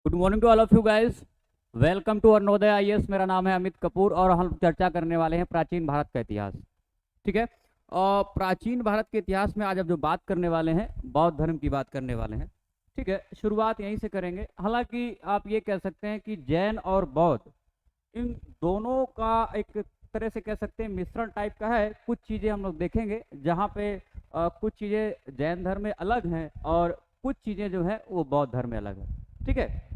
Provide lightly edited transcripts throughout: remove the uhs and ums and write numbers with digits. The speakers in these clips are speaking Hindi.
Good morning to all of you guys. Welcome to Arunoday IAS. मेरा नाम है अमित कपूर और हम चर्चा करने वाले हैं प्राचीन भारत का इतिहास। ठीक है। और प्राचीन भारत के इतिहास में आज अब जो बात करने वाले हैं बौद्ध धर्म की बात करने वाले हैं। ठीक है, शुरुआत यहीं से करेंगे। हालांकि आप ये कह सकते हैं कि जैन और बौद्ध इन दोनों का एक तरह से कह सकते हैं मिश्रण टाइप का है। कुछ चीज़ें हम लोग देखेंगे जहाँ पे कुछ चीज़ें जैन धर्म में अलग हैं और कुछ चीज़ें जो है वो बौद्ध धर्म में अलग है। ठीक है।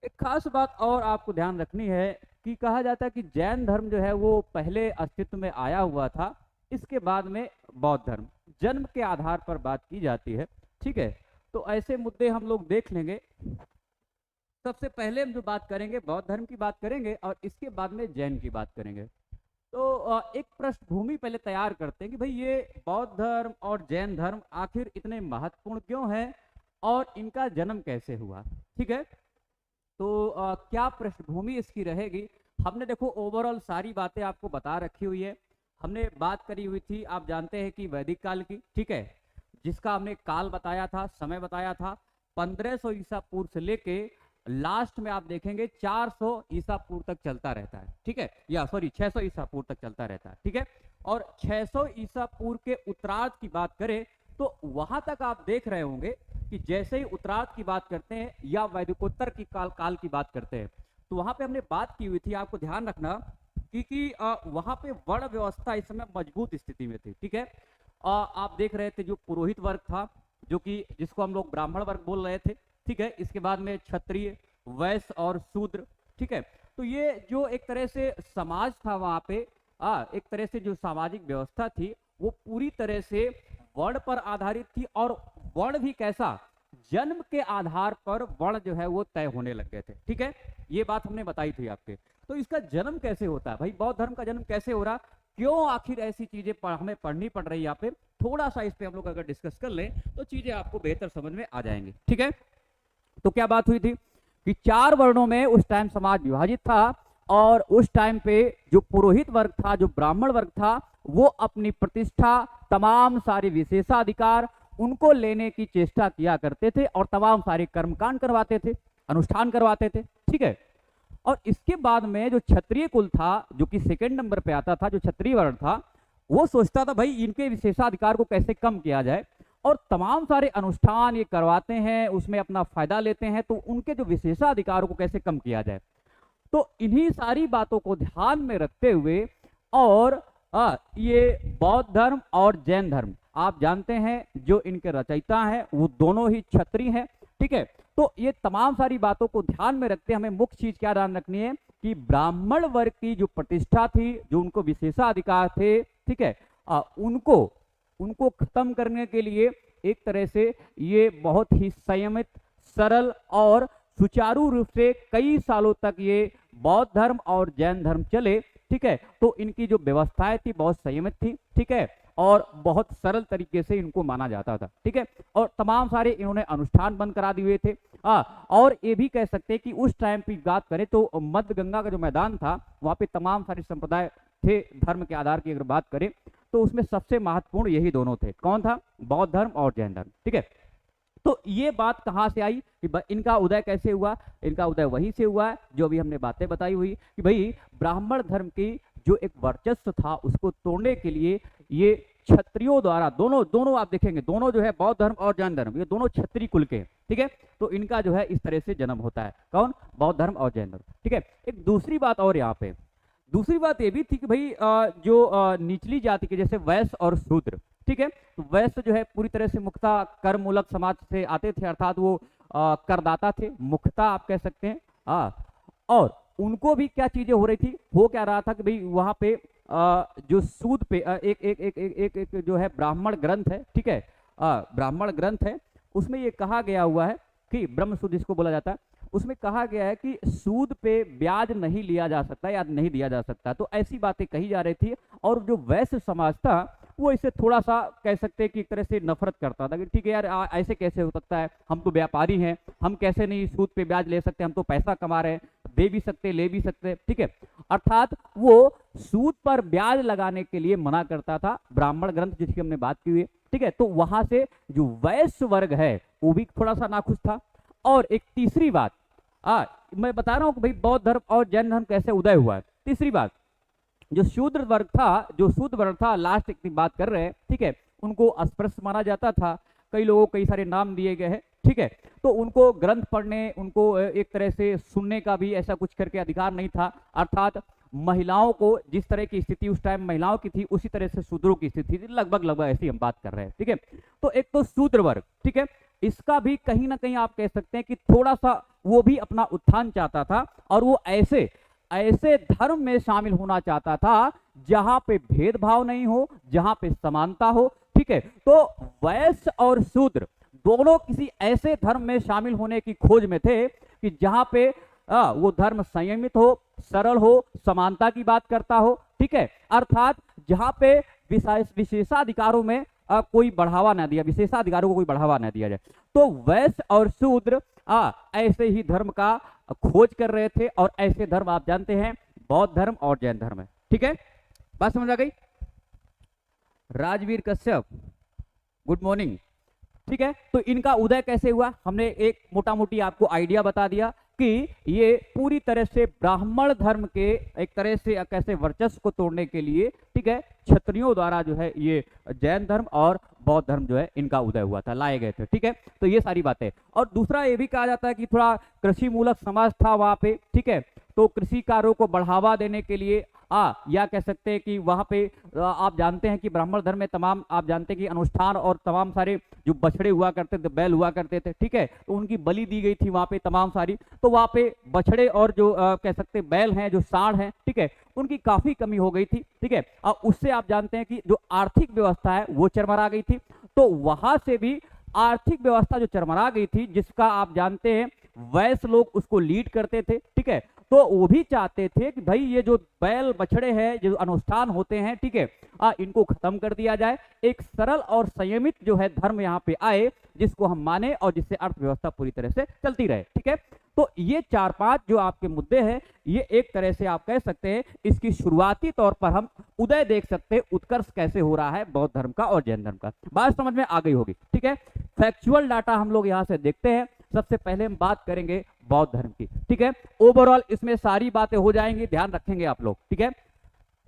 एक खास बात और आपको ध्यान रखनी है कि कहा जाता है कि जैन धर्म जो है वो पहले अस्तित्व में आया हुआ था, इसके बाद में बौद्ध धर्म जन्म के आधार पर बात की जाती है। ठीक है, तो ऐसे मुद्दे हम लोग देख लेंगे। सबसे पहले हम जो बात करेंगे बौद्ध धर्म की बात करेंगे और इसके बाद में जैन की बात करेंगे। तो एक पृष्ठभूमि पहले तैयार करते हैं कि भाई ये बौद्ध धर्म और जैन धर्म आखिर इतने महत्वपूर्ण क्यों हैं और इनका जन्म कैसे हुआ। ठीक है, तो क्या पृष्ठभूमि इसकी रहेगी। हमने देखो ओवरऑल सारी बातें आपको बता रखी हुई है। हमने बात करी हुई थी, आप जानते हैं कि वैदिक काल की। ठीक है, जिसका हमने काल बताया था, समय बताया था 1500 ईसा पूर्व से लेके लास्ट में आप देखेंगे 400 ईसा पूर्व तक चलता रहता है। ठीक है, या सॉरी 600 ईसा पूर्व तक चलता रहता है। ठीक है, और 600 ईसा पूर्व के उत्तरार्ध की बात करें तो वहां तक आप देख रहे होंगे कि जैसे ही उत्तरार्ध की बात करते हैं या वैदिकोत्तर की काल की बात करते हैं तो वहां पे हमने बात की हुई थी, आपको ध्यान रखना कि वहां पे वर्ण व्यवस्था इस समय मजबूत स्थिति में थी। ठीक है, आप देख रहे थे जो पुरोहित वर्ग था, जो कि जिसको हम लोग ब्राह्मण वर्ग बोल रहे थे। ठीक है, इसके बाद में क्षत्रिय, वैश्य और शूद्र। ठीक है, तो ये जो एक तरह से समाज था वहां पे, एक तरह से जो सामाजिक व्यवस्था थी वो पूरी तरह से वर्ण पर आधारित थी। और वर्ण भी कैसा, जन्म के आधार पर वर्ण जो है वो तय होने लग गए थे। ठीक है, ये बात हमने बताई थी आपके। तो इसका जन्म कैसे होता है भाई, बौद्ध धर्म का जन्म कैसे हो रहा, क्यों आखिर ऐसी चीजें हमें पढ़नी पड़ रही है यहाँ पे, थोड़ा सा इस पे हम लोग अगर डिस्कस कर लें तो चीजें आपको बेहतर समझ में आ जाएंगी। ठीक है, तो क्या बात हुई थी कि 4 वर्णों में उस टाइम समाज विभाजित था और उस टाइम पे जो पुरोहित वर्ग था, जो ब्राह्मण वर्ग था, वो अपनी प्रतिष्ठा, तमाम सारे विशेषाधिकार उनको लेने की चेष्टा किया करते थे और तमाम सारे कर्मकांड करवाते थे, अनुष्ठान करवाते थे। ठीक है, और इसके बाद में जो क्षत्रिय कुल था, जो कि सेकंड नंबर पे आता था, जो क्षत्रिय वर्ण था, वो सोचता था भाई इनके विशेषाधिकार को कैसे कम किया जाए और तमाम सारे अनुष्ठान ये करवाते हैं, उसमें अपना फायदा लेते हैं, तो उनके जो विशेषाधिकारों को कैसे कम किया जाए। तो इन्हीं सारी बातों को ध्यान में रखते हुए और ये बौद्ध धर्म और जैन धर्म, आप जानते हैं जो इनके रचयिता हैं वो दोनों ही क्षत्रिय हैं। ठीक है, तो ये तमाम सारी बातों को ध्यान में रखते हमें मुख्य चीज क्या ध्यान रखनी है कि ब्राह्मण वर्ग की जो प्रतिष्ठा थी, जो उनको विशेषाधिकार थे, ठीक है, उनको उनको खत्म करने के लिए एक तरह से ये बहुत ही संयमित, सरल और सुचारू रूप से कई सालों तक ये बौद्ध धर्म और जैन धर्म चले। ठीक है, तो इनकी जो व्यवस्थाएं थी बहुत संयमित थी। ठीक है, और बहुत सरल तरीके से इनको माना जाता था। ठीक है, और तमाम सारे इन्होंने अनुष्ठान बंद करा दिए थे। और ये भी कह सकते हैं कि उस टाइम की बात करें तो मध्य गंगा का जो मैदान था वहां पे तमाम सारे संप्रदाय थे। धर्म के आधार की अगर बात करें तो उसमें सबसे महत्वपूर्ण यही दोनों थे। कौन था, बौद्ध धर्म और जैन धर्म। ठीक है, तो ये बात कहां से आई कि इनका उदय कैसे हुआ, इनका उदय वहीं से हुआ है जो अभी हमने बातें बताई हुई कि भाई ब्राह्मण धर्म की जो एक वर्चस्व था उसको तोड़ने के लिए ये क्षत्रियों द्वारा, दोनों आप देखेंगे, दोनों जो है बौद्ध धर्म और जैन धर्म, ये दोनों क्षत्रिय कुल के हैं। ठीक है, तो इनका जो है इस तरह से जन्म होता है। कौन, बौद्ध धर्म और जैन धर्म। ठीक है, एक दूसरी बात और यहाँ पे, दूसरी बात ये भी थी कि भाई जो निचली जाति के जैसे वैश्य और शूद्र, ठीक है, तो वैश्य जो है पूरी तरह से मुख्यतः कर मूलक समाज से आते थे, अर्थात वो करदाता थे, मुख्यतः आप कह सकते हैं। और उनको भी क्या चीजें हो रही थी, हो क्या रहा था कि भाई वहां पे जो सूद पे एक एक एक एक एक, एक जो है ब्राह्मण ग्रंथ है। ठीक है, ब्राह्मण ग्रंथ है, उसमें ये कहा गया हुआ है कि ब्रह्म सूद जिसको बोला जाता है, उसमें कहा गया है कि सूद पे ब्याज नहीं लिया जा सकता या नहीं दिया जा सकता। तो ऐसी बातें कही जा रही थी और जो वैश्य समाज था वो इसे थोड़ा सा कह सकते हैं कि एक तरह से नफरत करता था कि ठीक है यार, ऐसे कैसे हो सकता है, हम तो व्यापारी हैं, हम कैसे नहीं सूद पे ब्याज ले सकते, हम तो पैसा कमा रहे हैं, दे भी सकते ले भी सकते। ठीक है, अर्थात वो सूद पर ब्याज लगाने के लिए मना करता था, ब्राह्मण ग्रंथ जिसकी हमने बात की हुई है। ठीक है, तो वहां से जो वैश्य वर्ग है वो भी थोड़ा सा नाखुश था। और एक तीसरी बात, मैं बता रहा हूँ कि भाई बौद्ध धर्म और जैन धर्म कैसे उदय हुआ है। तीसरी बात, जो शूद्र वर्ग था, लास्ट की बात कर रहे हैं, ठीक है, उनको अस्पृश्य माना जाता था। कई लोगों को कई सारे नाम दिए गए हैं, ठीक है, तो उनको ग्रंथ पढ़ने, उनको एक तरह से सुनने का भी ऐसा कुछ करके अधिकार नहीं था। अर्थात महिलाओं को जिस तरह की स्थिति उस टाइम महिलाओं की थी, उसी तरह से शूद्रों की स्थिति थी, लगभग ऐसी हम बात कर रहे हैं, ठीक है। तो एक तो शूद्र वर्ग, ठीक है, इसका भी कहीं ना कहीं आप कह सकते हैं कि थोड़ा सा वो भी अपना उत्थान चाहता था, और वो ऐसे धर्म में शामिल होना चाहता था जहां पे भेदभाव नहीं हो, जहां पे समानता हो, ठीक है। तो वैश्य और शूद्र दोनों किसी ऐसे धर्म में शामिल होने की खोज में थे कि जहां पे वो धर्म संयमित हो, सरल हो, समानता की बात करता हो, ठीक है, अर्थात जहां पे विशेषाधिकारों में कोई बढ़ावा ना दिया, विशेषाधिकारों को कोई बढ़ावा ना दिया जाए। तो वैश्य और शूद्र ऐसे ही धर्म का खोज कर रहे थे, और ऐसे धर्म आप जानते हैं बौद्ध धर्म और जैन धर्म है, ठीक है। बात समझ आ गई? राजवीर कश्यप, गुड मॉर्निंग, ठीक है। तो इनका उदय कैसे हुआ, हमने एक मोटा मोटी आपको आइडिया बता दिया कि ये पूरी तरह से ब्राह्मण धर्म के एक तरह से कैसे वर्चस्व को तोड़ने के लिए, ठीक है, क्षत्रियों द्वारा जो है ये जैन धर्म और बौद्ध धर्म जो है इनका उदय हुआ था, लाए गए थे, ठीक है। तो ये सारी बातें, और दूसरा ये भी कहा जाता है कि थोड़ा कृषि मूलक समाज था वहां पे, ठीक है, तो कृषि कार्यों को बढ़ावा देने के लिए या कह सकते हैं कि वहां पे आप जानते हैं कि ब्राह्मण धर्म में तमाम आप जानते हैं कि अनुष्ठान और तमाम सारे जो बछड़े हुआ करते थे, बैल हुआ करते थे, ठीक है, तो उनकी बलि दी गई थी वहां पे तमाम सारी। तो वहां पे बछड़े और जो कह सकते हैं बैल हैं, जो सांड हैं, ठीक है, उनकी काफी कमी हो गई थी, ठीक है, और उससे आप जानते हैं कि जो आर्थिक व्यवस्था है वो चरमरा गई थी। तो वहां से भी आर्थिक व्यवस्था जो चरमरा गई थी, जिसका आप जानते हैं वैश्य लोग उसको लीड करते थे, ठीक है, तो वो भी चाहते थे कि भाई ये जो बैल बछड़े हैं, जो अनुष्ठान होते हैं, ठीक है, इनको खत्म कर दिया जाए, एक सरल और संयमित जो है धर्म यहाँ पे आए, जिसको हम माने और जिससे अर्थव्यवस्था पूरी तरह से चलती रहे, ठीक है। तो ये 4-5 जो आपके मुद्दे हैं, ये एक तरह से आप कह सकते हैं इसकी शुरुआती तौर पर हम उदय देख सकते हैं, उत्कर्ष कैसे हो रहा है बौद्ध धर्म का और जैन धर्म का। बात समझ में आ गई होगी, ठीक है। फैक्चुअल डाटा हम लोग यहाँ से देखते हैं। सबसे पहले हम बात करेंगे बौद्ध धर्म की, ठीक है, ओवरऑल इसमें सारी बातें हो जाएंगी, ध्यान रखेंगे आप लोग, ठीक है।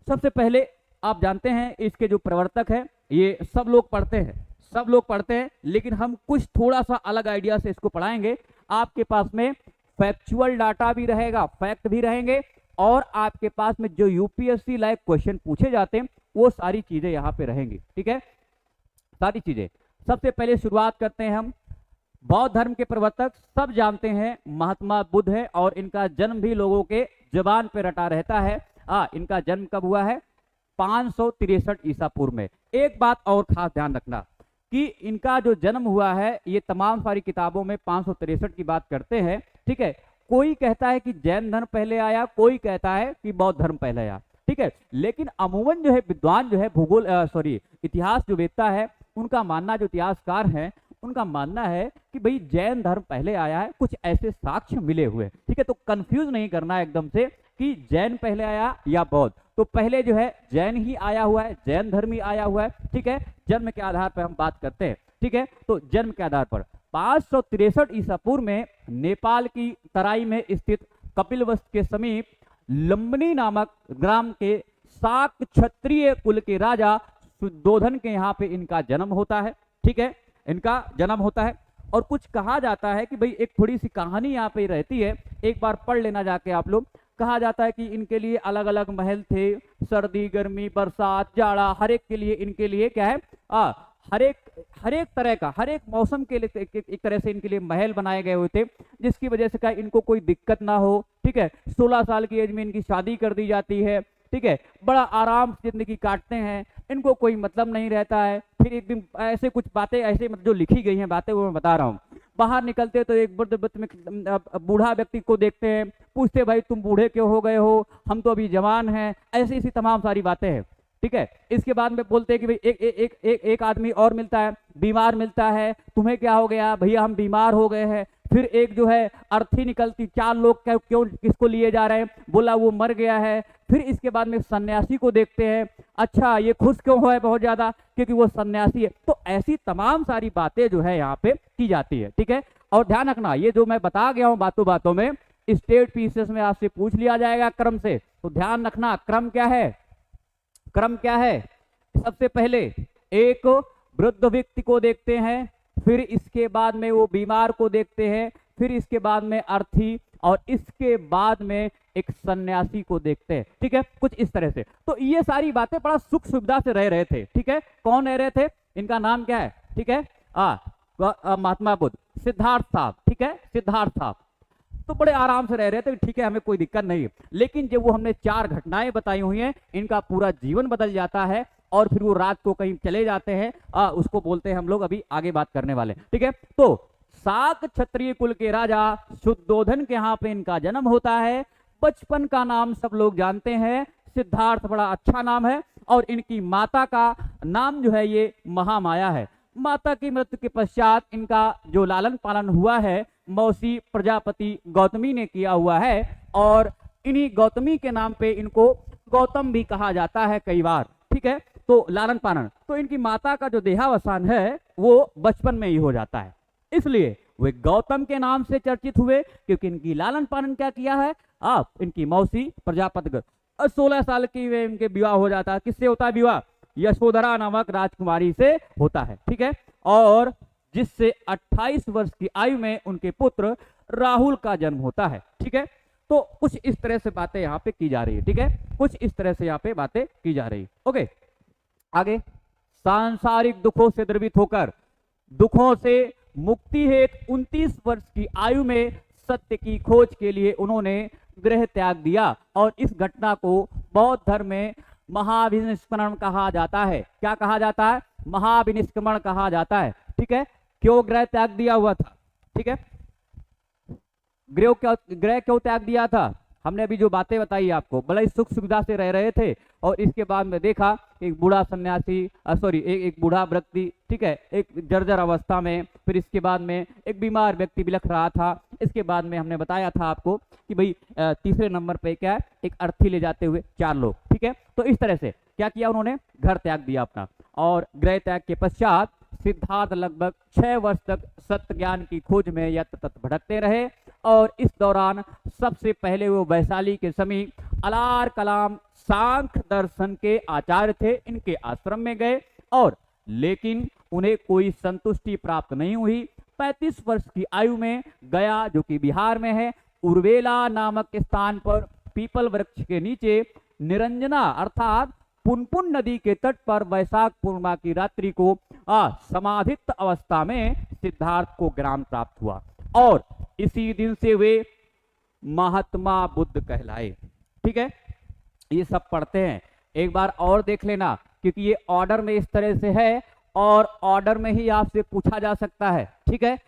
सबसे पहले आप जानते हैं इसके जो प्रवर्तक है, ये सब लोग पढ़ते हैं, लेकिन हम कुछ थोड़ा सा अलग आइडिया से इसको पढ़ाएंगे। आपके पास में फैक्चुअल डाटा भी रहेगा, फैक्ट भी रहेंगे, और आपके पास में जो यूपीएससी लाइक क्वेश्चन पूछे जाते हैं वो सारी चीजें यहाँ पे रहेंगी, ठीक है, सारी चीजें। सबसे पहले शुरुआत करते हैं हम। बौद्ध धर्म के प्रवर्तक सब जानते हैं महात्मा बुद्ध है, और इनका जन्म भी लोगों के जबान पे रटा रहता है। इनका जन्म कब हुआ है? 563 ईसा पूर्व में। एक बात और खास ध्यान रखना कि इनका जो जन्म हुआ है, ये तमाम सारी किताबों में 563 की बात करते हैं, ठीक है। कोई कहता है कि जैन धर्म पहले आया, कोई कहता है कि बौद्ध धर्म पहले आया, ठीक है। लेकिन अमूमन जो है विद्वान जो है इतिहास जो वेत्ता है, उनका मानना, जो इतिहासकार हैं उनका मानना है कि भाई जैन धर्म पहले आया है, कुछ ऐसे साक्ष्य मिले हुए, ठीक है। तो कंफ्यूज नहीं करना है एकदम से कि जैन पहले आया या बौद्ध। तो पहले जो है जैन ही आया हुआ है, जैन धर्म ही आया हुआ है, ठीक है। जन्म के आधार पर हम बात करते हैं, ठीक है। तो जन्म के आधार पर 563 ईसा पूर्व में नेपाल की तराई में स्थित कपिलवस्तु के समीप लंबनी नामक ग्राम के शाक क्षत्रिय कुल के राजा शुद्धोधन के यहाँ पे इनका जन्म होता है, ठीक है, इनका जन्म होता है। और कुछ कहा जाता है कि भाई एक थोड़ी सी कहानी यहाँ पे रहती है, एक बार पढ़ लेना जाके आप लोग। कहा जाता है कि इनके लिए अलग अलग महल थे, सर्दी गर्मी बरसात जाड़ा, हर एक के लिए इनके लिए क्या है, हर एक तरह का, हर एक मौसम के लिए एक तरह से इनके लिए महल बनाए गए हुए थे, जिसकी वजह से क्या इनको कोई दिक्कत ना हो, ठीक है। 16 साल की एज में इनकी शादी कर दी जाती है, ठीक है। बड़ा आराम से जिंदगी काटते हैं, इनको कोई मतलब नहीं रहता है। फिर एक दिन ऐसे कुछ बातें ऐसे जो लिखी गई हैं बातें वो मैं बता रहा हूँ। बाहर निकलते तो एक बूढ़ा व्यक्ति को देखते हैं, पूछते भाई तुम बूढ़े क्यों हो गए हो, हम तो अभी जवान हैं, ऐसी ऐसी तमाम सारी बातें हैं, ठीक है। इसके बाद में बोलते हैं कि भाई एक आदमी और मिलता है, बीमार मिलता है, तुम्हें क्या हो गया? भैया हम बीमार हो गए हैं। फिर एक जो है अर्थी निकलती, 4 लोग क्यों किसको लिए जा रहे हैं? बोला वो मर गया है। फिर इसके बाद में सन्यासी को देखते हैं, अच्छा ये खुश क्यों है बहुत ज्यादा? क्योंकि वो सन्यासी है। तो ऐसी तमाम सारी बातें जो है यहाँ पे की जाती है, ठीक है। और ध्यान रखना ये जो मैं बता गया हूं बातों बातों में स्टेट पीसेस में आपसे पूछ लिया जाएगा क्रम से, तो ध्यान रखना क्रम क्या है। क्रम क्या है, सबसे पहले एक वृद्ध व्यक्ति को देखते हैं, फिर इसके बाद में वो बीमार को देखते हैं, फिर इसके बाद में अर्थी, और इसके बाद में एक सन्यासी को देखते हैं। ठीक है, कुछ इस तरह से। तो ये सारी बातें बड़ा सुख सुविधा से रह रहे थे। ठीक है, कौन रह रहे थे, इनका नाम क्या है, ठीक है, महात्मा बुद्ध, सिद्धार्थ साहब। ठीक है, सिद्धार्थ साहब तो बड़े आराम से रह रहे थे। ठीक है, हमें कोई दिक्कत नहीं है। लेकिन जब वो हमने 4 घटनाएं बताई हुई हैं, इनका पूरा जीवन बदल जाता है और फिर वो रात को कहीं चले जाते हैं, उसको बोलते हैं हम लोग अभी आगे बात करने वाले। ठीक है, तो शाक क्षत्रिय कुल के राजा शुद्धोधन के यहाँ पे इनका जन्म होता है। बचपन का नाम सब लोग जानते हैं, सिद्धार्थ बड़ा अच्छा नाम है। और इनकी माता का नाम जो है ये महामाया है। माता की मृत्यु के पश्चात इनका जो लालन पालन हुआ है मौसी प्रजापति गौतमी ने किया हुआ है, और इन्हीं गौतमी के नाम पे इनको गौतम भी कहा जाता है कई बार। ठीक है, तो लालन पालन, तो इनकी माता का जो देहावसान है वो बचपन में ही हो जाता है, इसलिए वे गौतम के नाम से चर्चित हुए, क्योंकि इनकी लालन पालन क्या किया है, आप इनकी मौसी प्रजापति। 16 साल की वे इनके विवाह हो जाता है। किससे होता है विवाह, यशोधरा नामक राजकुमारी से होता है। ठीक है, और जिससे 28 वर्ष की आयु में उनके पुत्र राहुल का जन्म होता है। ठीक है, तो कुछ इस तरह से बातें यहाँ पे की जा रही है। ठीक है, कुछ इस तरह से यहाँ पे बातें की जा रही है। ओके, आगे सांसारिक दुखों से द्रवित होकर दुखों से मुक्ति हेतु 29 वर्ष की आयु में सत्य की खोज के लिए उन्होंने गृह त्याग दिया, और इस घटना को बौद्ध धर्म में महाविनिष्क्रमण कहा जाता है। क्या कहा जाता है, महाविनिष्क्रमण कहा जाता है। ठीक है, क्यों ग्रह त्याग दिया हुआ था, ठीक है, ग्रह क्यों त्याग दिया था, हमने अभी जो बातें बताई आपको, बड़े सुख सुविधा से रह रहे थे, और इसके बाद में देखा एक बूढ़ा सन्यासी, एक बूढ़ा व्यक्ति, ठीक है, एक जर्जर अवस्था में, फिर इसके बाद में एक बीमार व्यक्ति बिलख रहा था। इसके बाद में हमने बताया था आपको कि भाई तीसरे नंबर पे क्या है, एक अर्थी ले जाते हुए 4 लोग। ठीक है, तो इस तरह से क्या किया उन्होंने, घर त्याग दिया अपना, और गृह त्याग के पश्चात सिद्धार्थ लगभग 6 वर्ष तक सत्य ज्ञान की खोज में यत्र तत्र भटकते रहे, और इस दौरान सबसे पहले वो वैशाली के समीप अलार कलाम सांख्य दर्शन के आचार्य थे, इनके आश्रम में गए, और लेकिन उन्हें कोई संतुष्टि प्राप्त नहीं हुई। 35 वर्ष की आयु में गया, जो कि बिहार में है, उर्वेला नामक स्थान पर पीपल वृक्ष के नीचे निरंजना अर्थात पुनपुन नदी के तट पर वैशाख पूर्णिमा की रात्रि को समाधित अवस्था में सिद्धार्थ को ज्ञान प्राप्त हुआ, और इसी दिन से वे महात्मा बुद्ध कहलाए। ठीक है, ये सब पढ़ते हैं, एक बार और देख लेना, क्योंकि ये ऑर्डर में इस तरह से है, और ऑर्डर में ही आपसे पूछा जा सकता है। ठीक है,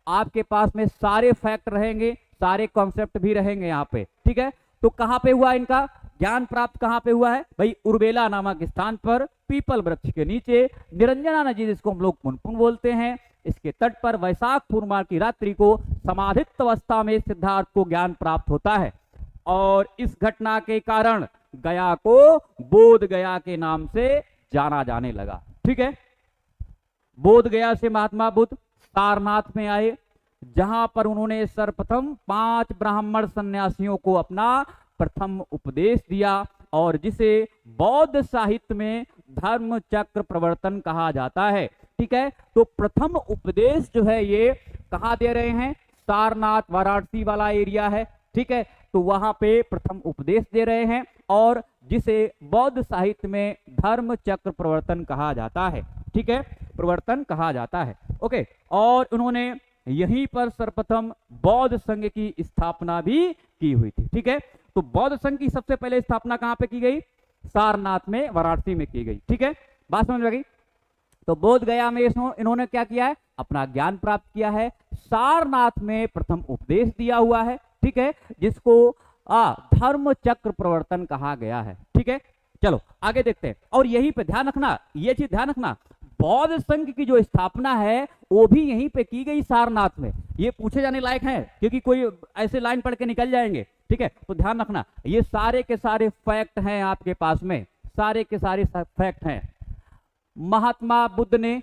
आपके पास में सारे फैक्ट रहेंगे, सारे कॉन्सेप्ट भी रहेंगे यहाँ पे। ठीक है, तो कहाँ पे हुआ इनका ज्ञान प्राप्त, कहाँ पे हुआ है भाई, उर्वेला नामक स्थान पर पीपल वृक्ष के नीचे निरंजना नदी, जिसको हम लोग पुनपुन बोलते हैं, इसके तट पर वैशाख पूर्णिमा की रात्रि को समाधित अवस्था में सिद्धार्थ को ज्ञान प्राप्त होता है, और इस घटना के कारण गया को बोध गया के नाम से जाना जाने लगा। ठीक है, बोध गया से महात्मा बुद्ध सारनाथ में आए, जहां पर उन्होंने सर्वप्रथम 5 ब्राह्मण सन्यासियों को अपना प्रथम उपदेश दिया, और जिसे बौद्ध साहित्य में धर्म चक्र प्रवर्तन कहा जाता है। ठीक है, तो प्रथम उपदेश जो है ये कहाँ दे रहे हैं, सारनाथ वाराणसी वाला एरिया है। ठीक है, तो वहां पे प्रथम उपदेश दे रहे हैं, और जिसे बौद्ध साहित्य में धर्म चक्र प्रवर्तन कहा जाता है। ठीक है, प्रवर्तन कहा जाता है। ओके, और उन्होंने यहीं पर सर्वप्रथम बौद्ध संघ की स्थापना भी की हुई थी। ठीक है, तो बौद्ध संघ की सबसे पहले स्थापना कहां पे की गई, सारनाथ में, वाराणसी में की गई। ठीक है, बात समझ में गई। तो बोध गया में इन्होंने क्या किया है, अपना ज्ञान प्राप्त किया है, सारनाथ में प्रथम उपदेश दिया हुआ है। ठीक है, जिसको धर्म चक्र प्रवर्तन कहा गया है। ठीक है, चलो आगे देखते हैं, और यहीं पे ध्यान रखना, ये चीज ध्यान रखना, बौद्ध संघ की जो स्थापना है वो भी यहीं पे की गई सारनाथ में। ये पूछे जाने लायक है, क्योंकि कोई ऐसे लाइन पढ़ के निकल जाएंगे। ठीक है, तो ध्यान रखना, ये सारे के सारे फैक्ट हैं आपके पास में, सारे के सारे फैक्ट हैं। महात्मा बुद्ध ने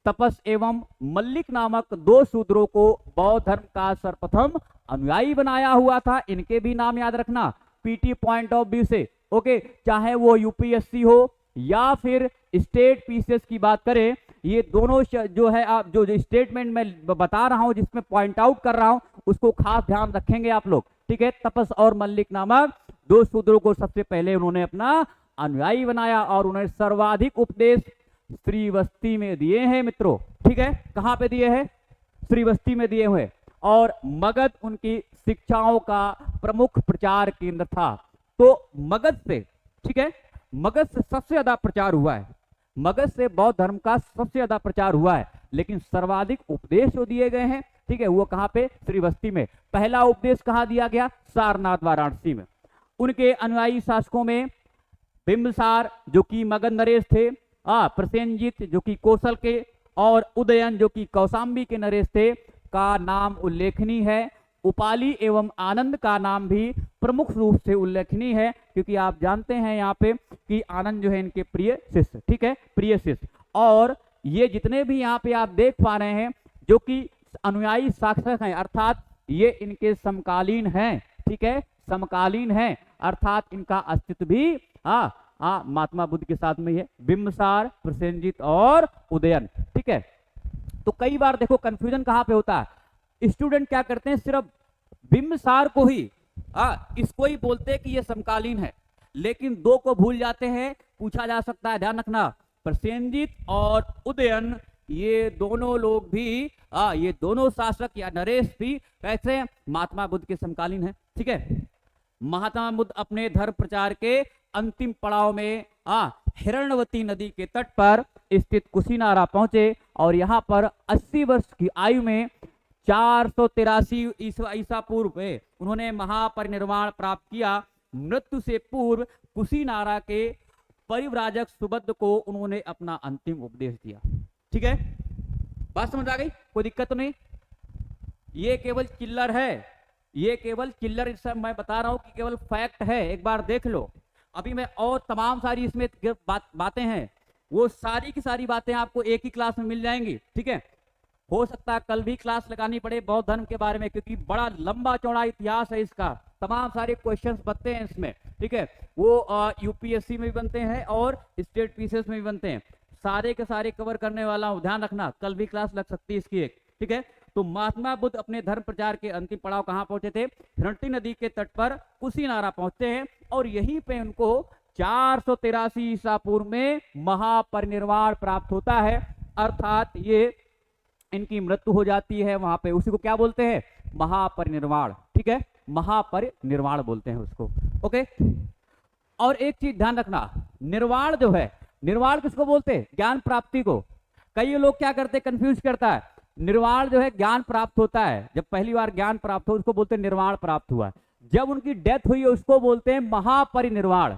तपस एवं मल्लिक नामक दो शूद्रों को बौद्ध धर्म का सर्वप्रथम अनुयायी बनाया हुआ था। इनके भी नाम याद रखना पीटी पॉइंट ऑफ व्यू से। ओके, चाहे वो यूपीएससी हो या फिर स्टेट पीसीएस की बात करें, ये दोनों जो है आप जो स्टेटमेंट में बता रहा हूं, जिसमें पॉइंट आउट कर रहा हूं, उसको खास ध्यान रखेंगे आप लोग। ठीक है, तपस और मल्लिक नामक दो शूद्रों को सबसे पहले उन्होंने अपना अनुयायी बनाया और उन्हें सर्वाधिक उपदेश श्रीवस्ती में दिए हैं मित्रों। ठीक है, कहां पे दिए हैं? श्रीवस्ती में दिए हुए। और मगध उनकी शिक्षाओं का प्रमुख प्रचार केंद्र था। तो मगध से, ठीक है, मगध से सबसे ज्यादा प्रचार हुआ है, मगध से बौद्ध धर्म का सबसे ज्यादा प्रचार हुआ है, लेकिन सर्वाधिक उपदेश जो दिए गए हैं, ठीक है, वो कहां पे? श्रीवस्ती में। पहला उपदेश कहां दिया गया? सारनाथ वाराणसी में। उनके अनुयायी शासकों में बिंबिसार जो कि मगध नरेश थे, प्रसेनजित जो कि कौशल के, और उदयन जो कि कौशाम्बी के नरेश थे का नाम उल्लेखनीय है। उपाली एवं आनंद का नाम भी प्रमुख रूप से उल्लेखनीय है, क्योंकि आप जानते हैं यहाँ पे कि आनंद जो है इनके प्रिय शिष्य, ठीक है, प्रिय शिष्य। और ये जितने भी यहाँ पे आप देख पा रहे हैं जो कि अनुयायी शासक हैं, अर्थात ये इनके समकालीन हैं। ठीक है, समकालीन हैं, अर्थात इनका अस्तित्व भी महात्मा बुद्ध के साथ में है। बिंबिसार, प्रसेनजित और उदयन। ठीक है, तो कई बार देखो कंफ्यूजन कहां पे होता है, स्टूडेंट क्या करते हैं, सिर्फ बिंबिसार को ही इसको ही बोलते हैं कि ये समकालीन है, लेकिन दो को भूल जाते हैं। पूछा जा सकता है, ध्यान रखना, प्रसेनजित और उदयन ये दोनों लोग भी ये दोनों शासक या नरेश भी कैसे महात्मा बुद्ध के समकालीन हैं। ठीक है, महात्मा बुद्ध अपने धर्म प्रचार के अंतिम पड़ाव में हिरण्यवती नदी के तट पर स्थित कुशीनारा पहुंचे और यहाँ पर 80 वर्ष की आयु में 483 ईसा पूर्व में उन्होंने महापरिनिर्वाण प्राप्त किया। मृत्यु से पूर्व कुशीनारा के परिव्राजक सुबुद्ध को उन्होंने अपना अंतिम उपदेश दिया। ठीक है, बात समझ आ गई? कोई दिक्कत तो नहीं? ये केवल चिल्लर है, ये केवल चिल्लर, इस मैं बता रहा हूं कि केवल फैक्ट है, एक बार देख लो। अभी मैं और तमाम सारी इसमें बातें हैं, वो सारी की सारी बातें आपको एक ही क्लास में मिल जाएंगी। ठीक है, हो सकता है कल भी क्लास लगानी पड़े बौद्ध धर्म के बारे में, क्योंकि बड़ा लंबा चौड़ा इतिहास है इसका, तमाम सारे क्वेश्चंस बनते हैं इसमें। ठीक है, वो यूपीएससी में भी बनते हैं और स्टेट पीसीएस में भी बनते हैं, सारे के सारे कवर करने वाला हूं, ध्यान रखना, कल भी क्लास लग सकती है इसकी एक। ठीक है, तो महात्मा बुद्ध अपने धर्म प्रचार के अंतिम पड़ाव कहां पहुंचे थे? हिरण्यवती नदी के तट पर कुशीनारा पहुंचते हैं और यहीं पे उनको 483 ईसा पूर्व में महापरिनिर्वाण प्राप्त होता है, अर्थात ये इनकी मृत्यु हो जाती है वहां पे। उसी को क्या बोलते हैं? महापरिनिर्वाण। ठीक है, महापरिनिर्वाण बोलते हैं उसको। ओके, और एक चीज ध्यान रखना, निर्वाण जो है, निर्वाण किसको बोलते हैं? ज्ञान प्राप्ति को। कई लोग क्या करते, कंफ्यूज करता है, निर्वाण जो है ज्ञान प्राप्त होता है, जब पहली बार ज्ञान प्राप्त हो उसको बोलते हैं निर्वाण प्राप्त हुआ। जब उनकी डेथ हुई है उसको बोलते हैं महापरिनिर्वाण,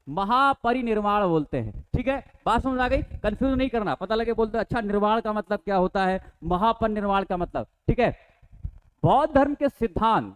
महापरिनिर्वाण बोलते हैं। ठीक है, बात समझ आ गई? कंफ्यूज नहीं करना, पता लगे बोलते अच्छा निर्वाण का मतलब क्या होता है, महापरिनिर्वाण का मतलब। ठीक है, बौद्ध धर्म के सिद्धांत,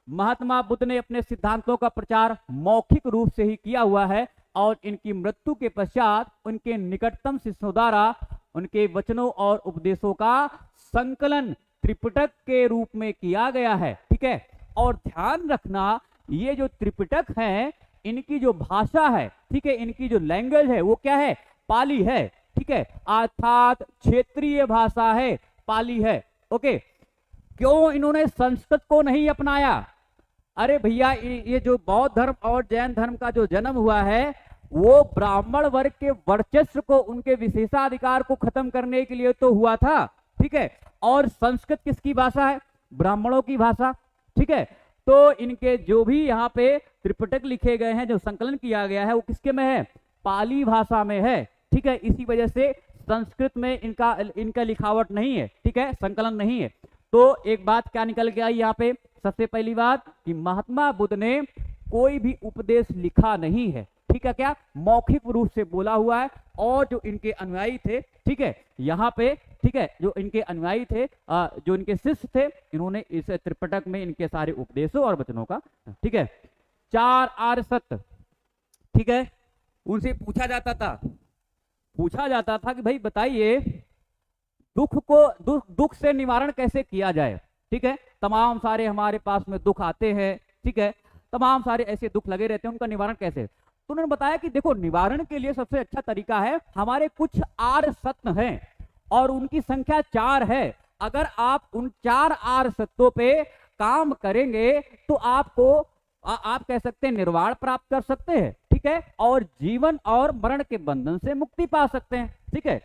महात्मा बुद्ध ने अपने सिद्धांतों का प्रचार मौखिक रूप से ही किया हुआ है और इनकी मृत्यु के पश्चात उनके निकटतम शिष्यों द्वारा उनके वचनों और उपदेशों का संकलन त्रिपिटक के रूप में किया गया है। ठीक है, और ध्यान रखना, ये जो त्रिपिटक है इनकी जो भाषा है, ठीक है, इनकी जो लैंग्वेज है वो क्या है? पाली है। ठीक है, अर्थात क्षेत्रीय भाषा है, पाली है। ओके, क्यों इन्होंने संस्कृत को नहीं अपनाया? अरे भैया, ये जो बौद्ध धर्म और जैन धर्म का जो जन्म हुआ है वो ब्राह्मण वर्ग के वर्चस्व को, उनके विशेषाधिकार को खत्म करने के लिए तो हुआ था। ठीक है, और संस्कृत किसकी भाषा है? ब्राह्मणों की भाषा। ठीक है, तो इनके जो भी यहाँ पे त्रिपिटक लिखे गए हैं, जो संकलन किया गया है, वो किसके में है? पाली भाषा में है। ठीक है, इसी वजह से संस्कृत में इनका लिखावट नहीं है। ठीक है, संकलन नहीं है। तो एक बात क्या निकल के आई यहाँ पे? सबसे पहली बात कि महात्मा बुद्ध ने कोई भी उपदेश लिखा नहीं है। ठीक है, क्या मौखिक रूप से बोला हुआ है, और जो इनके अनुयायी थे, ठीक है, यहाँ पे, ठीक है, जो इनके अनुयायी थे, जो इनके शिष्य थे, इन्होंने इस त्रिपिटक में इनके सारे उपदेशों और वचनों का, ठीक है, 4 आर्य सत्य, ठीक है, उनसे पूछा जाता था कि भाई बताइए दुख से निवारण कैसे किया जाए, ठीक है। तमाम सारे हमारे पास में दुख आते हैं, ठीक है, तमाम सारे ऐसे दुख लगे रहते हैं, उनका निवारण कैसे। तो उन्होंने बताया कि देखो निवारण के लिए सबसे अच्छा तरीका है, हमारे कुछ आर सत्व हैं और उनकी संख्या 4 है। अगर आप उन 4 आर सत्वों पे काम करेंगे तो आपको आप कह सकते हैं निर्वाण प्राप्त कर सकते हैं, ठीक है, और जीवन और मरण के बंधन से मुक्ति पा सकते हैं, ठीक है।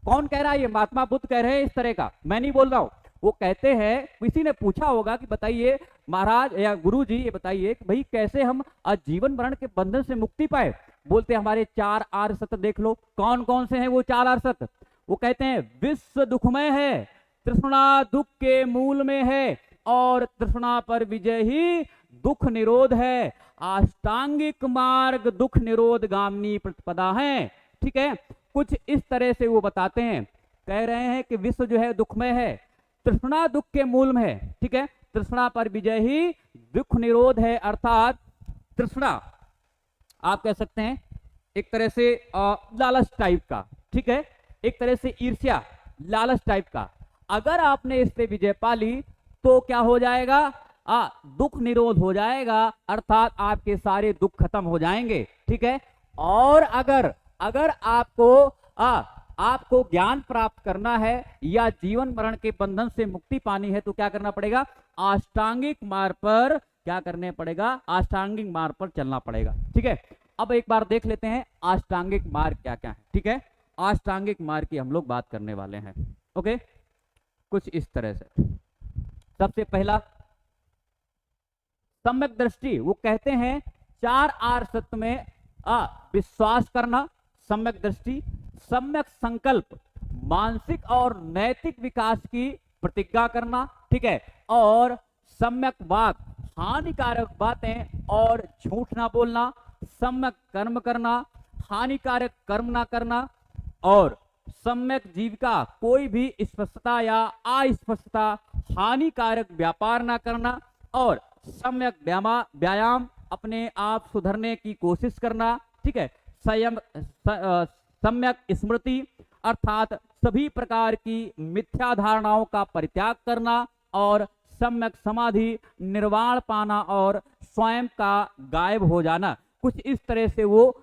कौन कह रहा है? ये महात्मा बुद्ध कह रहे हैं इस तरह का, मैं नहीं बोल रहा हूं। वो कहते हैं, किसी ने पूछा होगा कि बताइए महाराज या गुरु जी, ये बताइए कि भाई कैसे हम जीवन मरण के बंधन से मुक्ति पाए। बोलते हमारे 4 आर्य सत्य देख लो। कौन कौन से हैं वो 4 आर्य सत्य? वो कहते हैं विश्व दुखमय है, तृष्णा दुख के मूल में है, और तृष्णा पर विजय ही दुख निरोध है, अष्टांगिक मार्ग दुख निरोध गामिनी प्रतिपदा है, ठीक है। कुछ इस तरह से वो बताते हैं, कह रहे हैं कि विश्व जो है दुखमय है, तृष्णा दुख के मूल में है, ठीक है, तृष्णा पर विजय ही दुख निरोध है। अर्थात तृष्णा आप कह सकते हैं एक तरह से लालच टाइप का, ठीक है, एक तरह से ईर्ष्या लालच टाइप का। अगर आपने इस पे विजय पा ली तो क्या हो जाएगा? दुख निरोध हो जाएगा, अर्थात आपके सारे दुख खत्म हो जाएंगे, ठीक है। और अगर आपको ज्ञान प्राप्त करना है या जीवन मरण के बंधन से मुक्ति पानी है तो क्या करना पड़ेगा? अष्टांगिक मार्ग पर क्या करने पड़ेगा? अष्टांगिक मार्ग पर चलना पड़ेगा, ठीक है। अब एक बार देख लेते हैं अष्टांगिक मार्ग क्या क्या है, ठीक है। अष्टांगिक मार्ग की हम लोग बात करने वाले हैं, ओके। कुछ इस तरह से, सबसे पहला सम्यक दृष्टि। वो कहते हैं 4 आर्य सत्य में विश्वास करना, सम्यक दृष्टि, सम्यक संकल्प, मानसिक और नैतिक विकास की प्रतिज्ञा करना, ठीक है, और सम्यक वाक, हानिकारक बातें और झूठ ना बोलना, सम्यक कर्म करना, हानिकारक कर्म ना करना, और सम्यक जीविका, कोई भी स्पष्टता या अस्पष्टता, हानिकारक व्यापार ना करना, और सम्यक व्यायाम, अपने आप सुधरने की कोशिश करना, ठीक है। सम्यक स्मृति, अर्थात सभी प्रकार की मिथ्या धारणाओं का परित्याग करना, और सम्यक समाधि, निर्वाण पाना और स्वयं का गायब हो जाना। कुछ इस तरह से वो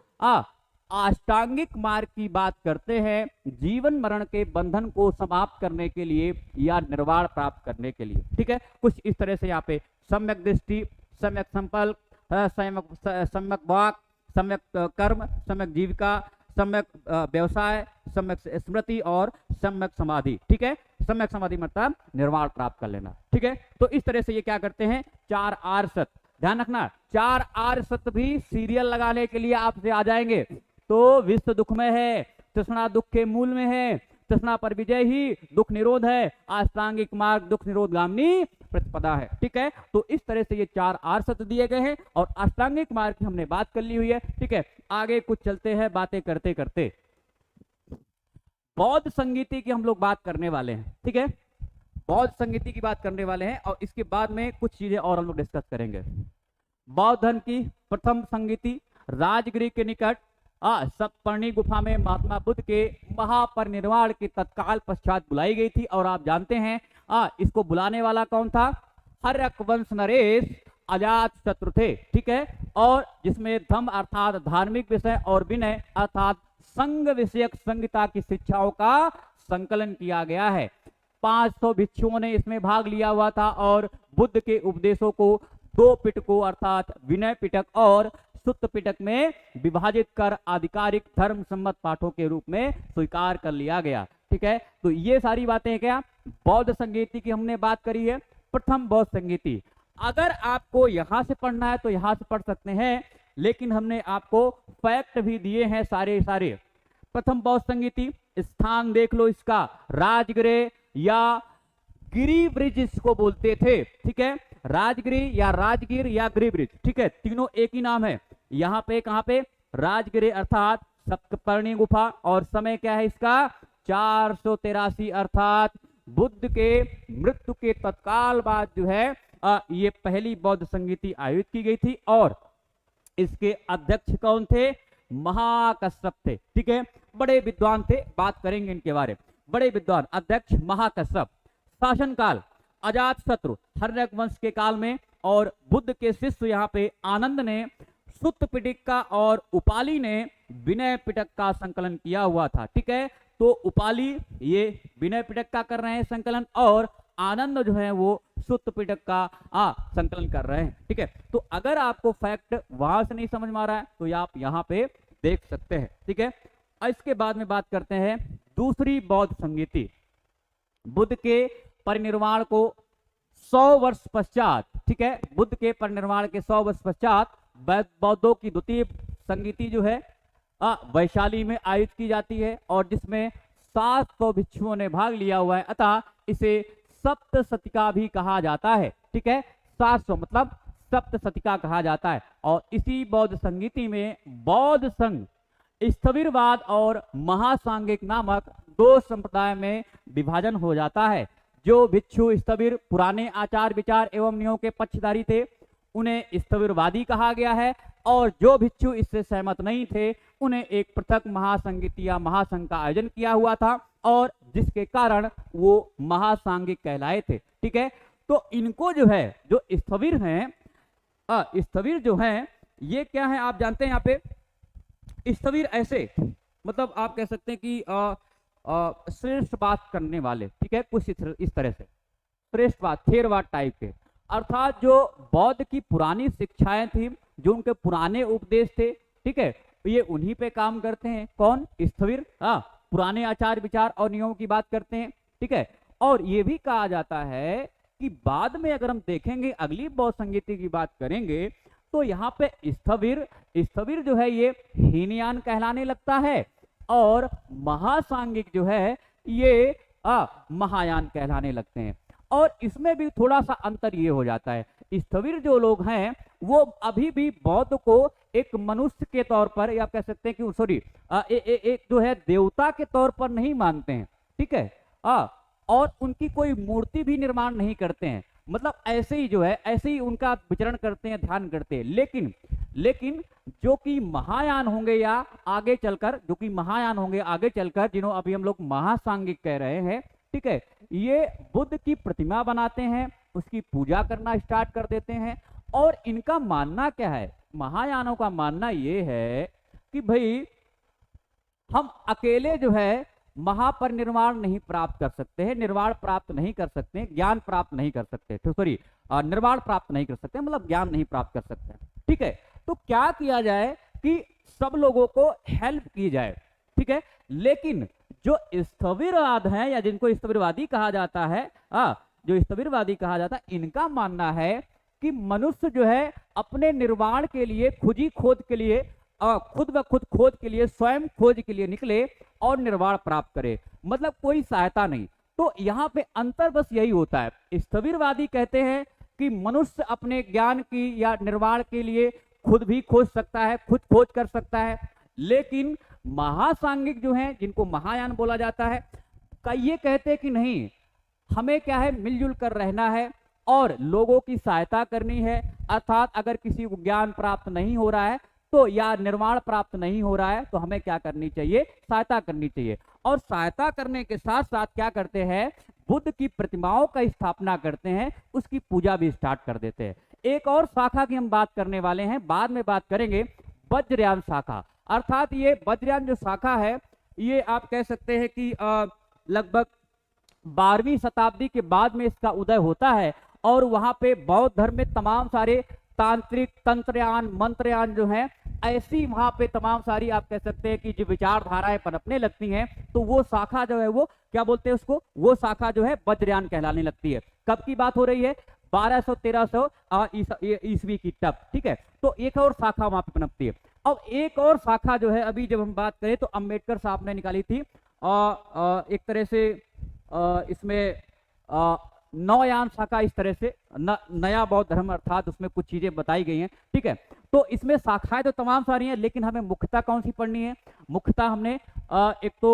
अष्टांगिक मार्ग की बात करते हैं, जीवन मरण के बंधन को समाप्त करने के लिए या निर्वाण प्राप्त करने के लिए, ठीक है। कुछ इस तरह से यहाँ पे सम्यक दृष्टि, सम्यक संकल्प, सम्यक वाक, सम्यक कर्म, सम्यक जीविका, सम्यक व्यवसाय, सम्यक स्मृति और सम्यक समाधि, ठीक है। सम्यक समाधि मतलब निर्वाण प्राप्त कर लेना, ठीक है। तो इस तरह से ये क्या करते हैं? 4 आर्य सत्य। ध्यान रखना, 4 आर्य सत्य भी सीरियल लगाने के लिए आपसे आ जाएंगे। तो विश्व दुखमय है, तृष्णा दुख के मूल में है, तृष्णा पर विजय ही दुख निरोध है, अष्टांगिक मार्ग दुख निरोध गामिनी प्रतिपदा है, ठीक है। तो इस तरह से ये 4 आर्य सत्य दिए गए हैं और अष्टांगिक मार्ग की हमने बात कर ली हुई है, ठीक है। आगे कुछ चलते हैं, बातें करते करते बौद्ध संगीति की हम लोग बात करने वाले हैं, ठीक है। बौद्ध संगीति की बात करने वाले हैं और इसके बाद में कुछ चीजें और हम लोग डिस्कस करेंगे। बौद्ध धर्म की प्रथम संगीति राजगिरी के निकट सप्तपर्णी गुफा में महात्मा बुद्ध के महापरिनिर्वाण के तत्काल पश्चात बुलाई गई थी। और आप जानते हैं इसको बुलाने वाला कौन था? हर्यक नरेश अजात शत्रु थे, ठीक है। और जिसमें धम्म अर्थात धार्मिक विषय और विनय अर्थात संघ विषयक संहिता की शिक्षाओं का संकलन किया गया है। 500 भिक्षुओं ने इसमें भाग लिया हुआ था और बुद्ध के उपदेशों को 2 पिटकों अर्थात विनय पिटक और सुत्त पिटक में विभाजित कर आधिकारिक धर्म सम्मत पाठों के रूप में स्वीकार कर लिया गया, ठीक है। तो ये सारी बातें क्या बौद्ध संगीति की हमने बात करी है। प्रथम बौद्ध संगीति, अगर आपको यहां से पढ़ना है तो यहां से पढ़ सकते हैं, लेकिन हमने आपको फैक्ट भी दिए हैं सारे। प्रथम बौद्ध संगीति, स्थान देख लो इसका, राजगृह या गिरी ब्रिज इसको बोलते थे, ठीक है। राजगिरी या राजगीर या गिरी ब्रिज, ठीक है, तीनों एक ही नाम है। यहाँ पे कहाँ पे? राजगिरी अर्थात सप्तपर्णी गुफा, और समय क्या है इसका? 483 अर्थात बुद्ध के मृत्यु के तत्काल बाद जो है ये पहली बौद्ध संगीति आयोजित की गई थी। और इसके अध्यक्ष कौन थे? महाकश्यप थे, ठीक है, बड़े विद्वान थे, बात करेंगे इनके बारे। बड़े विद्वान अध्यक्ष महाकश्यप, शासनकाल अजात शत्रु हर्यक वंश के काल में, और बुद्ध के शिष्य यहाँ पे आनंद ने सुत्त पिटक और उपाली ने विनय पिटक का संकलन किया हुआ था। ठीक है, तो उपाली ये विनय पिटक का कर रहे हैं संकलन, और आनंद जो है वो सुत्त पिटक का संकलन कर रहे हैं। ठीक है, तो अगर आपको फैक्ट वहां से नहीं समझ में आ रहा है तो आप यहाँ पे देख सकते हैं। ठीक है, इसके बाद में बात करते हैं दूसरी बौद्ध संगीति। बुद्ध के परिनिर्वाण को 100 वर्ष पश्चात, ठीक है, बुद्ध के परिनिर्वाण के 100 वर्ष पश्चात बौद्धों की द्वितीय संगीति जो है वैशाली में आयोजित की जाती है, और जिसमें 700 भिक्षुओं ने भाग लिया हुआ है, अतः इसे सप्तशतिका भी कहा जाता है। ठीक है, 700 मतलब सप्तशतिका कहा जाता है। और इसी बौद्ध संगीति में बौद्ध संघ स्थविरवाद और महासांगिक नामक दो संप्रदाय में विभाजन हो जाता है। जो भिक्षु स्थविर पुराने आचार विचार एवं नियमों के पक्षधारी थे उन्हें स्थविरवादी कहा गया है, और जो भिक्षु इससे सहमत नहीं थे उन्हें एक पृथक महासंगीति या महासंघ का आयोजन किया हुआ था, और जिसके कारण वो महासांगिक कहलाए थे। ठीक है, तो इनको जो है जो स्थविर हैं, स्थविर जो हैं ये क्या है आप जानते हैं। यहाँ पे स्थविर ऐसे मतलब आप कह सकते हैं कि श्रेष्ठ बात करने वाले, ठीक है, कुछ इस तरह से श्रेष्ठ बात थेरवाद टाइप के, अर्थात जो बौद्ध की पुरानी शिक्षाएं थी, जो उनके पुराने उपदेश थे, ठीक है, ये उन्हीं पे काम करते हैं। कौन? स्थविर। पुराने आचार विचार और नियमों की बात करते हैं। ठीक है, और ये भी कहा जाता है कि बाद में अगर हम देखेंगे अगली बौद्ध संगीति की बात करेंगे तो यहाँ पे स्थविर जो है ये हीनयान कहलाने लगता है, और महासांगिक जो है ये महायान कहलाने लगते हैं। और इसमें भी थोड़ा सा अंतर ये हो जाता है, स्थविर जो लोग हैं वो अभी भी बौद्ध को एक मनुष्य के तौर पर, या कह सकते हैं कि सॉरी एक जो है देवता के तौर पर नहीं मानते हैं। ठीक है, और उनकी कोई मूर्ति भी निर्माण नहीं करते हैं, मतलब ऐसे ही जो है ऐसे ही उनका विचरण करते हैं, ध्यान करते हैं। लेकिन जो कि महायान होंगे या आगे चलकर, जो कि महायान होंगे आगे चलकर, जिन्हों अभी हम लोग महासांगिक कह रहे हैं, ठीक है, ये बुद्ध की प्रतिमा बनाते हैं, उसकी पूजा करना स्टार्ट कर देते हैं। और इनका मानना क्या है? महायानों का मानना ये है कि भाई हम अकेले जो है महापरिनिर्वाण नहीं प्राप्त कर सकते हैं, निर्वाण प्राप्त नहीं कर सकते हैं, ज्ञान प्राप्त नहीं कर सकते, सॉरी निर्वाण प्राप्त नहीं कर सकते, मतलब ज्ञान नहीं प्राप्त कर सकते। ठीक है, तो क्या किया जाए कि सब लोगों को हेल्प की जाए। ठीक है, लेकिन जो स्थविरवाद है या जिनको स्थविरवादी कहा जाता है, जो स्थविरवादी कहा जाता है, इनका मानना है कि मनुष्य जो है अपने निर्वाण के लिए खुद ही खोज के लिए खुद ब खुद खोज के लिए, स्वयं खोज के लिए निकले और निर्वाण प्राप्त करे, मतलब कोई सहायता नहीं। तो यहाँ पे अंतर बस यही होता है, स्थविरवादी कहते हैं कि मनुष्य अपने ज्ञान की या निर्वाण के लिए खुद भी खोज सकता है, खुद खोज कर सकता है। लेकिन महासांगिक जो हैं, जिनको महायान बोला जाता है, ये कहते हैं कि नहीं, हमें क्या है, मिलजुल कर रहना है और लोगों की सहायता करनी है। अर्थात अगर किसी को ज्ञान प्राप्त नहीं हो रहा है तो, या निर्वाण प्राप्त नहीं हो रहा है तो हमें क्या करनी चाहिए? सहायता करनी चाहिए। और सहायता करने के साथ साथ क्या करते हैं, बुद्ध की प्रतिमाओं का स्थापना करते हैं, उसकी पूजा भी स्टार्ट कर देते हैं। एक और शाखा की हम बात करने वाले हैं, बाद में बात करेंगे, वज्रयान शाखा। अर्थात ये वज्रयान जो शाखा है, ये आप कह सकते हैं कि लगभग 12वीं शताब्दी के बाद में इसका उदय होता है, और वहां पे बौद्ध धर्म में तमाम सारे तांत्रिक तंत्रयान मंत्रयान जो हैं, ऐसी वहां पे तमाम सारी आप कह सकते हैं कि जो विचारधाराएं पनपने लगती हैं, तो वो शाखा जो है वो क्या बोलते हैं उसको, वो शाखा जो है वज्रयान कहलाने लगती है। कब की बात हो रही है? 1200-1300 ईस्वी की तब। ठीक है, तो एक और शाखा वहां पे पनपती है। अब एक और शाखा जो है, अभी जब हम बात करें तो अंबेडकर साहब ने निकाली थी, एक तरह से इसमें नवयान शाखा, इस तरह से नया बौद्ध धर्म, अर्थात उसमें कुछ चीजें बताई गई हैं। ठीक है, तो इसमें शाखाएं तो तमाम सारी हैं, लेकिन हमें मुख्यतः कौन सी पढ़नी है? मुख्यतः हमने एक तो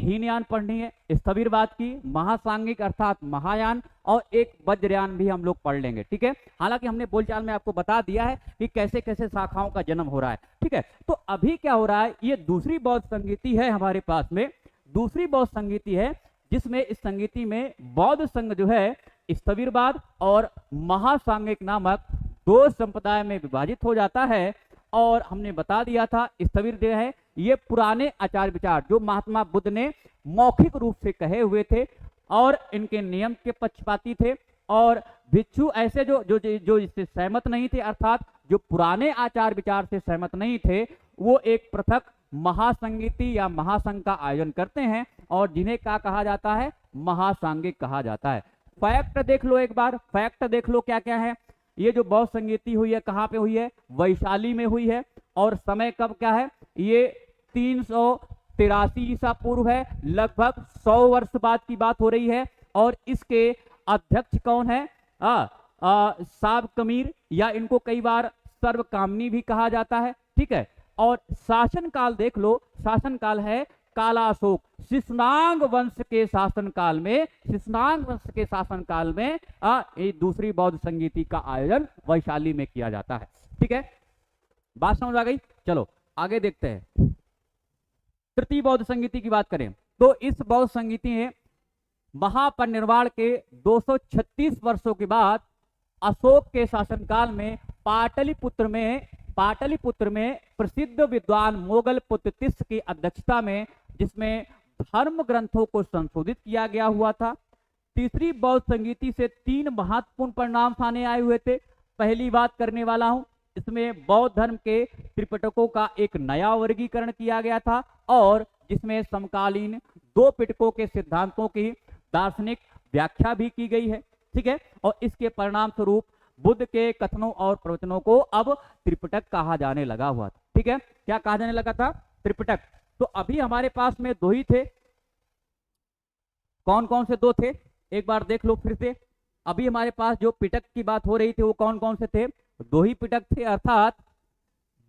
हीनयान पढ़नी है, स्थविरवाद की, महासांगिक अर्थात महायान, और एक वज्रयान भी हम लोग पढ़ लेंगे। ठीक है, हालांकि हमने बोलचाल में आपको बता दिया है कि कैसे कैसे शाखाओं का जन्म हो रहा है। ठीक है, तो अभी क्या हो रहा है, ये दूसरी बौद्ध संगीति है हमारे पास में, दूसरी बौद्ध संगीति है जिसमें इस संगीति में बौद्ध संघ जो है स्थविरवाद और महासांगिक नामक दो संप्रदाय में विभाजित हो जाता है। और हमने बता दिया था स्थविर जो है ये पुराने आचार विचार जो महात्मा बुद्ध ने मौखिक रूप से कहे हुए थे और इनके नियम के पक्षपाती थे, और भिक्षु ऐसे जो इससे सहमत नहीं थे, अर्थात जो पुराने आचार विचार से सहमत नहीं थे, वो एक पृथक महासंगीति या महासंघ का आयोजन करते हैं और जिन्हें क्या कहा जाता है, महासांगिक कहा जाता है। फैक्ट देख लो एक बार, फैक्ट देख लो क्या क्या है। ये जो बौद्ध संगीति हुई है कहाँ पे हुई है, वैशाली में हुई है, और समय कब क्या है, ये 383 ईसा पूर्व है, लगभग 100 वर्ष बाद की बात हो रही है। और इसके अध्यक्ष कौन है, साब कमीर, या इनको कई बार सर्वकामनी भी कहा जाता है, ठीक है। और शासनकाल देख लो, शासनकाल है काला अशोक, शिशुनाग वंश के शासनकाल में, शिशुनाग वंश के शासनकाल में ये दूसरी बौद्ध संगीति का आयोजन वैशाली में किया जाता है, ठीक है। बात समझ आ गई। चलो आगे देखते हैं। तृतीय बौद्ध संगीति की बात करें तो इस बौद्ध संगीति ने महापरिनिर्वाण के 236 वर्षों के बाद अशोक के शासनकाल में पाटलिपुत्र में प्रसिद्ध विद्वान मोगल पुत्र तिस्स की अध्यक्षता में, जिसमें धर्म ग्रंथों को संशोधित किया गया हुआ था। तीसरी बौद्ध संगीति से 3 महत्वपूर्ण परिणाम सामने आए हुए थे। पहली बात करने वाला हूं, इसमें बौद्ध धर्म के त्रिपिटकों का एक नया वर्गीकरण किया गया था और जिसमें समकालीन 2 पिटकों के सिद्धांतों की दार्शनिक व्याख्या भी की गई है, ठीक है। और इसके परिणाम स्वरूप बुद्ध के कथनों और प्रवचनों को अब त्रिपिटक कहा जाने लगा हुआ था, ठीक है। क्या कहा जाने लगा था, त्रिपिटक। तो अभी हमारे पास में 2 ही थे, कौन कौन से 2 थे, एक बार देख लो फिर से। अभी हमारे पास जो पिटक की बात हो रही थी वो कौन कौन से थे, 2 ही पिटक थे, अर्थात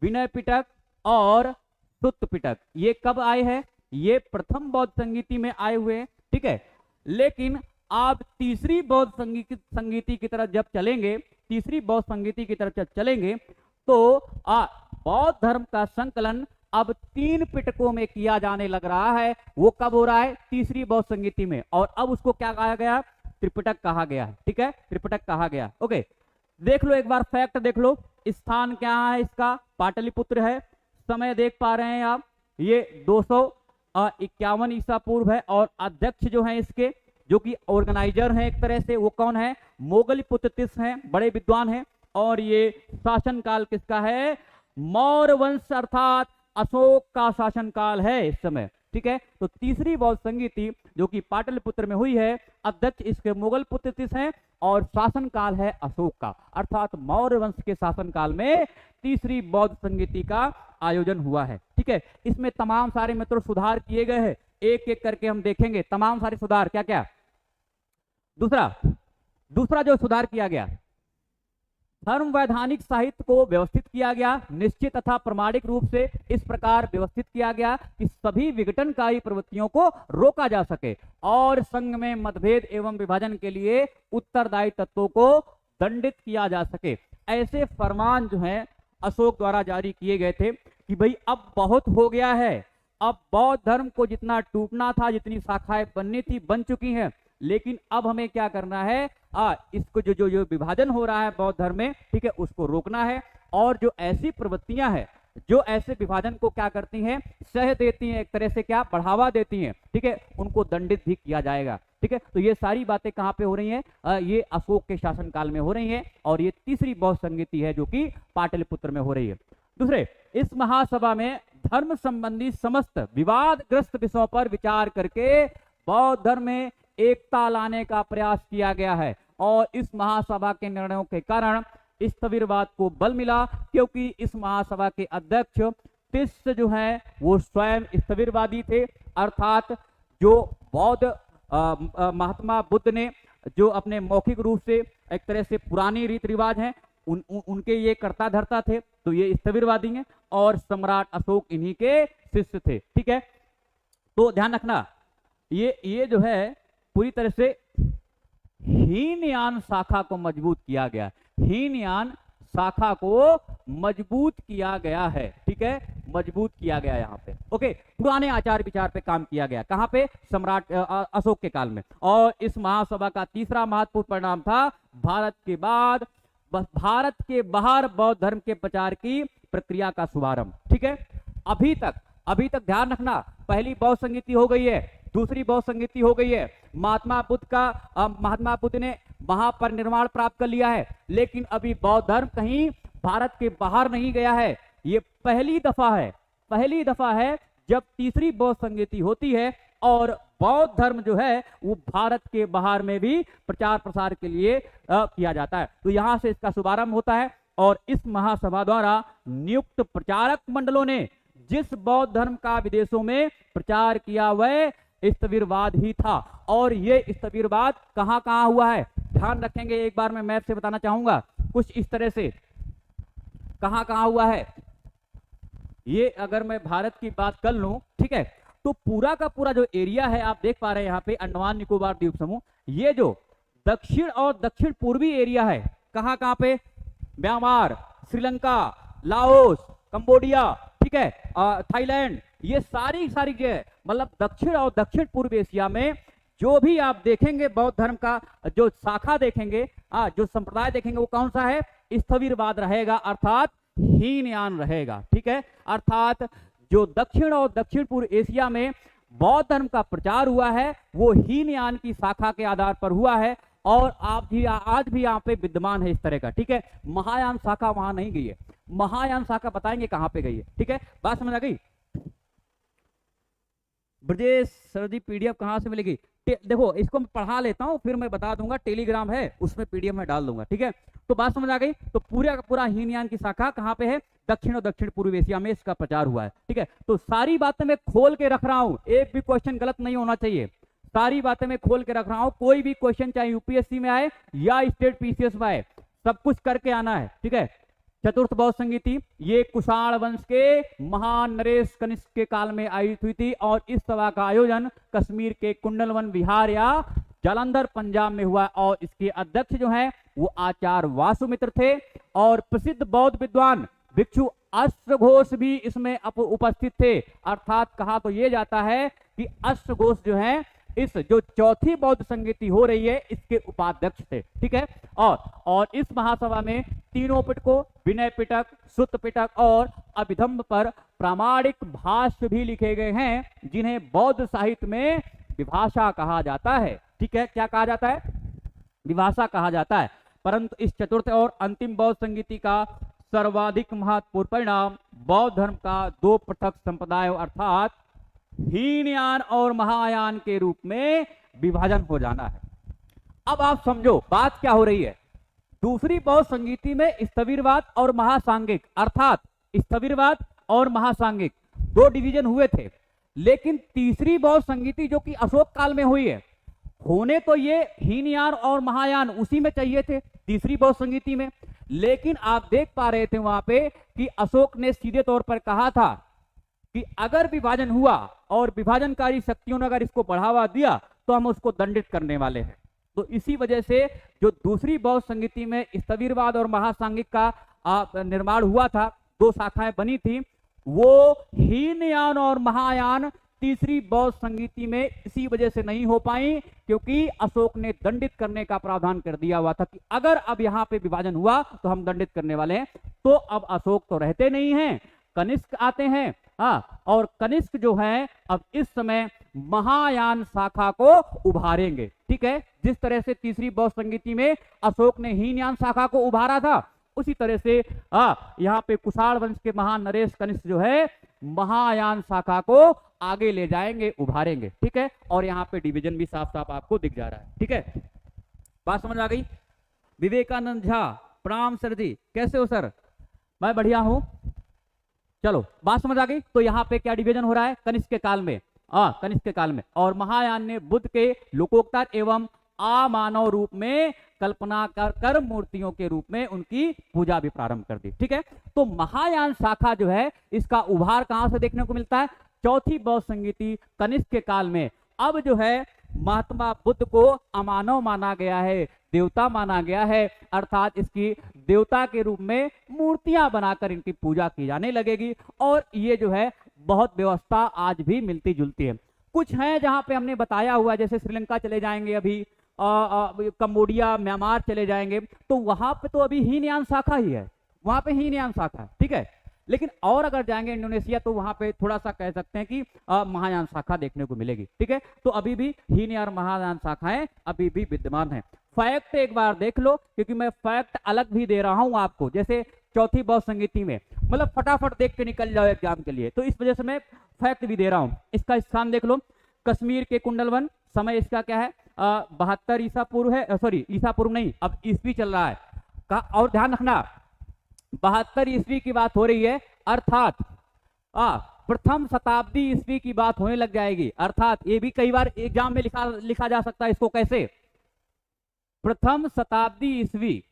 विनय पिटक और सुत्त पिटक। ये कब आए हैं, ये प्रथम बौद्ध संगीति में आए हुए हैं, ठीक है। लेकिन आप तीसरी बौद्ध संगीति की तरफ जब चलेंगे, तीसरी बौद्ध संगीति की तरफ जब चलेंगे तो बौद्ध धर्म का संकलन अब 3 पिटकों में किया जाने लग रहा है। वो कब हो रहा है, तीसरी बौद्ध संगीति में, और अब उसको क्या कहा गया, त्रिपिटक कहा गया है, ठीक है, त्रिपिटक कहा गया। ओके, देख लो एक बार फैक्ट देख लो। स्थान क्या है इसका, पाटलिपुत्र है। समय देख पा रहे हैं आप, ये 251 ईसा पूर्व है। और अध्यक्ष जो है इसके, जो कि ऑर्गेनाइजर हैं एक तरह से, वो कौन है, मोगल पुत्र तिस्स हैं, बड़े विद्वान हैं। और ये शासनकाल किसका है, मौर्य वंश अर्थात अशोक का शासनकाल है इस समय, ठीक है। तो तीसरी बौद्ध संगीति जो कि पाटलिपुत्र में हुई है, अध्यक्ष इसके मुगल पुत्र तिस्स हैं और शासनकाल है अशोक का, अर्थात मौर्य वंश के शासनकाल में तीसरी बौद्ध संगीति का आयोजन हुआ है, ठीक है। इसमें तमाम सारे मित्रों सुधार किए गए हैं, एक एक करके हम देखेंगे तमाम सारे सुधार क्या क्या। दूसरा जो सुधार किया गया, धर्म वैधानिक साहित्य को व्यवस्थित किया गया, निश्चित तथा प्रमाणिक रूप से इस प्रकार व्यवस्थित किया गया कि सभी विघटनकारी प्रवृत्तियों को रोका जा सके और संघ में मतभेद एवं विभाजन के लिए उत्तरदायी तत्वों को दंडित किया जा सके। ऐसे फरमान जो हैं अशोक द्वारा जारी किए गए थे कि भाई अब बहुत हो गया है, अब बौद्ध धर्म को जितना टूटना था, जितनी शाखाएं बननी थी बन चुकी हैं, लेकिन अब हमें क्या करना है, इसको जो विभाजन हो रहा है बौद्ध धर्म में, ठीक है, उसको रोकना है। और जो ऐसी प्रवृत्तियां हैं जो ऐसे विभाजन को क्या करती हैं, सह देती हैं, एक तरह से क्या बढ़ावा देती हैं, ठीक है, उनको दंडित भी किया जाएगा, ठीक है। तो ये सारी बातें कहाँ पे हो रही हैं, ये अशोक के शासनकाल में हो रही हैं और ये तीसरी बौद्ध संगीति है जो कि पाटलिपुत्र में हो रही है। दूसरे, इस महासभा में धर्म संबंधी समस्त विवादग्रस्त विषयों पर विचार करके बौद्ध धर्म में एकता लाने का प्रयास किया गया है और इस महासभा के निर्णयों के कारण स्थविरवाद को बल मिला, क्योंकि इस महासभा के अध्यक्ष तिस्स जो हैं वो स्वयं स्थविरवादी थे, अर्थात जो बौद्ध महात्मा बुद्ध ने जो अपने मौखिक रूप से एक तरह से पुरानी रीति रिवाज हैं उनके ये कर्ता धर्ता थे, तो ये स्थविरवादी हैं और सम्राट अशोक इन्हीं के शिष्य थे, ठीक है। तो ध्यान रखना, ये जो है पूरी तरह से हीनयान शाखा को मजबूत किया गया। हीनयान शाखा को मजबूत किया गया है। ठीक है, मजबूत किया गया यहाँ पे। ओके, पुराने आचार विचार पे काम किया गया। कहाँ पे? सम्राट अशोक के काल में। और इस महासभा का तीसरा महत्वपूर्ण परिणाम था भारत के बाहर बौद्ध धर्म के प्रचार की प्रक्रिया का शुभारंभ। ठीक है, अभी तक ध्यान रखना, पहली बौद्ध संगीति हो गई है, दूसरी बौद्ध संगीति हो गई है, महात्मा बुद्ध ने महापरिनिर्वाण प्राप्त कर लिया है, लेकिन अभी बौद्ध धर्म कहीं भारत के बाहर नहीं गया है। ये पहली दफा है जब तीसरी बौद्ध संगीति होती है और बौद्ध धर्म जो है वो भारत के बाहर में भी प्रचार प्रसार के लिए किया जाता है। तो यहां से इसका शुभारंभ होता है। और इस महासभा द्वारा नियुक्त प्रचारक मंडलों ने जिस बौद्ध धर्म का विदेशों में प्रचार किया वह स्थविरवाद ही था। और ये स्थविरवाद कहां कहां हुआ है ध्यान रखेंगे, एक बार मैं मैप से बताना चाहूंगा कुछ इस तरह से कहां कहां हुआ है। ये अगर मैं भारत की बात कर लूं, ठीक है, तो पूरा का पूरा जो एरिया है आप देख पा रहे हैं यहाँ पे अंडमान निकोबार द्वीप समूह, ये जो दक्षिण और दक्षिण पूर्वी एरिया है, कहां कहां पे? म्यांमार, श्रीलंका, लाओस, कंबोडिया, ठीक है, थाईलैंड, ये सारी जगह मतलब दक्षिण और दक्षिण पूर्व एशिया में जो भी आप देखेंगे बौद्ध धर्म का जो शाखा देखेंगे, जो संप्रदाय देखेंगे, वो कौन सा है? स्थविरवाद रहेगा, अर्थात हीनयान रहेगा। ठीक है, अर्थात जो दक्षिण और दक्षिण पूर्व एशिया में बौद्ध धर्म का प्रचार हुआ है वो हीनयान की शाखा के आधार पर हुआ है। और आप भी आज भी यहाँ पे विद्यमान है इस तरह का। ठीक है, महायान शाखा वहां नहीं गई है। महायान शाखा बताएंगे कहां पे गई है। ठीक है, बात समझ आ गई? ब्रजेश सर जी पीडीएफ कहां से मिलेगी? देखो इसको मैं पढ़ा लेता हूं फिर मैं बता दूंगा, टेलीग्राम है उसमें पीडीएफ में डाल दूंगा। ठीक है, तो बात समझ आ गई? तो पूरा का पूरा हीनयान की शाखा कहां पे है? दक्षिण और दक्षिण पूर्व एशिया में इसका प्रचार हुआ है। ठीक है, तो सारी बातें मैं खोल के रख रहा हूं, एक भी क्वेश्चन गलत नहीं होना चाहिए। सारी बातें मैं खोल के रख रहा हूं, कोई भी क्वेश्चन चाहे यूपीएससी में आए या स्टेट पीसीएस में आए, सब कुछ करके आना है। ठीक है, चतुर्थ बौद्ध संगीति ये कुषाण वंश के महान नरेश कनिष्क के काल में आयोजित हुई थी। और इस सभा का आयोजन कश्मीर के कुंडलवन विहार या जालंधर पंजाब में हुआ। और इसके अध्यक्ष जो हैं वो आचार्य वासुमित्र थे। और प्रसिद्ध बौद्ध विद्वान भिक्षु अश्वघोष भी इसमें उपस्थित थे। अर्थात कहा तो ये जाता है कि अश्वघोष जो है इस जो चौथी बौद्ध संगीति हो रही है इसके उपाध्यक्ष थे। ठीक है, और इस महासभा में तीनों पिटकों विनय पिटक, सुत्त पिटक और अभिधम्म पर प्रामाणिक भाष्य भी लिखे गए हैं, जिन्हें बौद्ध साहित्य में विभाषा कहा जाता है। ठीक है, क्या कहा जाता है? विभाषा कहा जाता है। परंतु इस चतुर्थ और अंतिम बौद्ध संगीति का सर्वाधिक महत्वपूर्ण परिणाम बौद्ध धर्म का दो पृथक संप्रदायों अर्थात हीनयान और महायान के रूप में विभाजन हो जाना है। अब आप समझो बात क्या हो रही है। दूसरी बौद्ध संगीति में स्थविरवाद और महासांगिक अर्थात स्थविरवाद और महासांगिक दो डिवीजन हुए थे, लेकिन तीसरी बौद्ध संगीति जो कि अशोक काल में हुई है, होने तो ये हीनयान और महायान उसी में चाहिए थे तीसरी बौद्ध संगीति में, लेकिन आप देख पा रहे थे वहां पे कि अशोक ने सीधे तौर पर कहा था कि अगर विभाजन हुआ और विभाजनकारी शक्तियों ने अगर इसको बढ़ावा दिया तो हम उसको दंडित करने वाले हैं। तो इसी वजह से जो दूसरी बौद्ध संगीति में स्थविरवाद और महासांगिक का निर्माण हुआ था, दो शाखाएं बनी थी, वो हीनयान और महायान तीसरी बौद्ध संगीति में इसी वजह से नहीं हो पाई क्योंकि अशोक ने दंडित करने का प्रावधान कर दिया हुआ था कि अगर अब यहां पे विभाजन हुआ तो हम दंडित करने वाले हैं। तो अब अशोक तो रहते नहीं हैं, कनिष्क आते हैं। और कनिष्क जो है अब इस समय महायान शाखा को उभारेंगे। ठीक है, जिस तरह से तीसरी बौद्ध संगीति में अशोक ने हीनयान शाखा को उभारा था, उसी तरह से यहाँ पे कुषाण वंश के महान नरेश कनिष्क जो है महायान शाखा को आगे ले जाएंगे, उभारेंगे। ठीक है, और यहाँ पे डिवीजन भी साफ साफ आपको दिख जा रहा है। ठीक है, बात समझ आ गई? विवेकानंद झा, प्रणाम सर जी, कैसे हो सर? मैं बढ़िया हूं। चलो बात समझ आ गई? तो यहाँ पे क्या डिवीजन हो रहा है? कनिष्क के काल में, कनिष्क के काल में। और महायान ने बुद्ध के लोकोक्तर एवं अमानव रूप में कल्पना कर मूर्तियों के रूप में उनकी पूजा भी प्रारंभ कर दी। ठीक है, तो महायान शाखा जो है इसका उभार कहां से देखने को मिलता है? चौथी बौद्ध संगीति कनिष्क के काल में। अब जो है महात्मा बुद्ध को अमानव माना गया है, देवता माना गया है, अर्थात इसकी देवता के रूप में मूर्तियां बनाकर इनकी पूजा की जाने लगेगी। और ये जो है बहुत व्यवस्था आज भी मिलती जुलती है। कुछ हैं जहां पे हमने बताया हुआ, जैसे श्रीलंका चले जाएंगे, अभी कंबोडिया, म्यांमार चले जाएंगे, तो वहां पे तो अभी हीनयान शाखा ही है, वहां पे हीनयान शाखा है, ठीक है। लेकिन और अगर जाएंगे इंडोनेशिया तो वहां पे थोड़ा सा कह सकते हैं कि महायान शाखा देखने को मिलेगी, ठीक है। तो अभी भी हीनयान महायान शाखाएं अभी भी विद्यमान है। फैक्ट एक बार देख लो, क्योंकि मैं फैक्ट अलग भी दे रहा हूं आपको, जैसे चौथी बौद्ध संगीति में, मतलब फटाफट देख के निकल जाओ एग्जाम के लिए, तो इस वजह से मैं फैक्ट भी दे रहा हूं। इसका स्थान देख लो, कश्मीर के कुंडलवन, समय इसका क्या है 72 ईसा पूर्व है, सॉरी ईसा पूर्व नहीं, अब ईस्वी चल रहा है का, और ध्यान रखना 72 ईस्वी की बात हो रही है, अर्थात प्रथम शताब्दी ईस्वी की बात होने लग जाएगी। अर्थात ये भी कई बार एग्जाम में लिखा जा सकता है, इसको कैसे, प्रथम शताब्दी ईस्वी,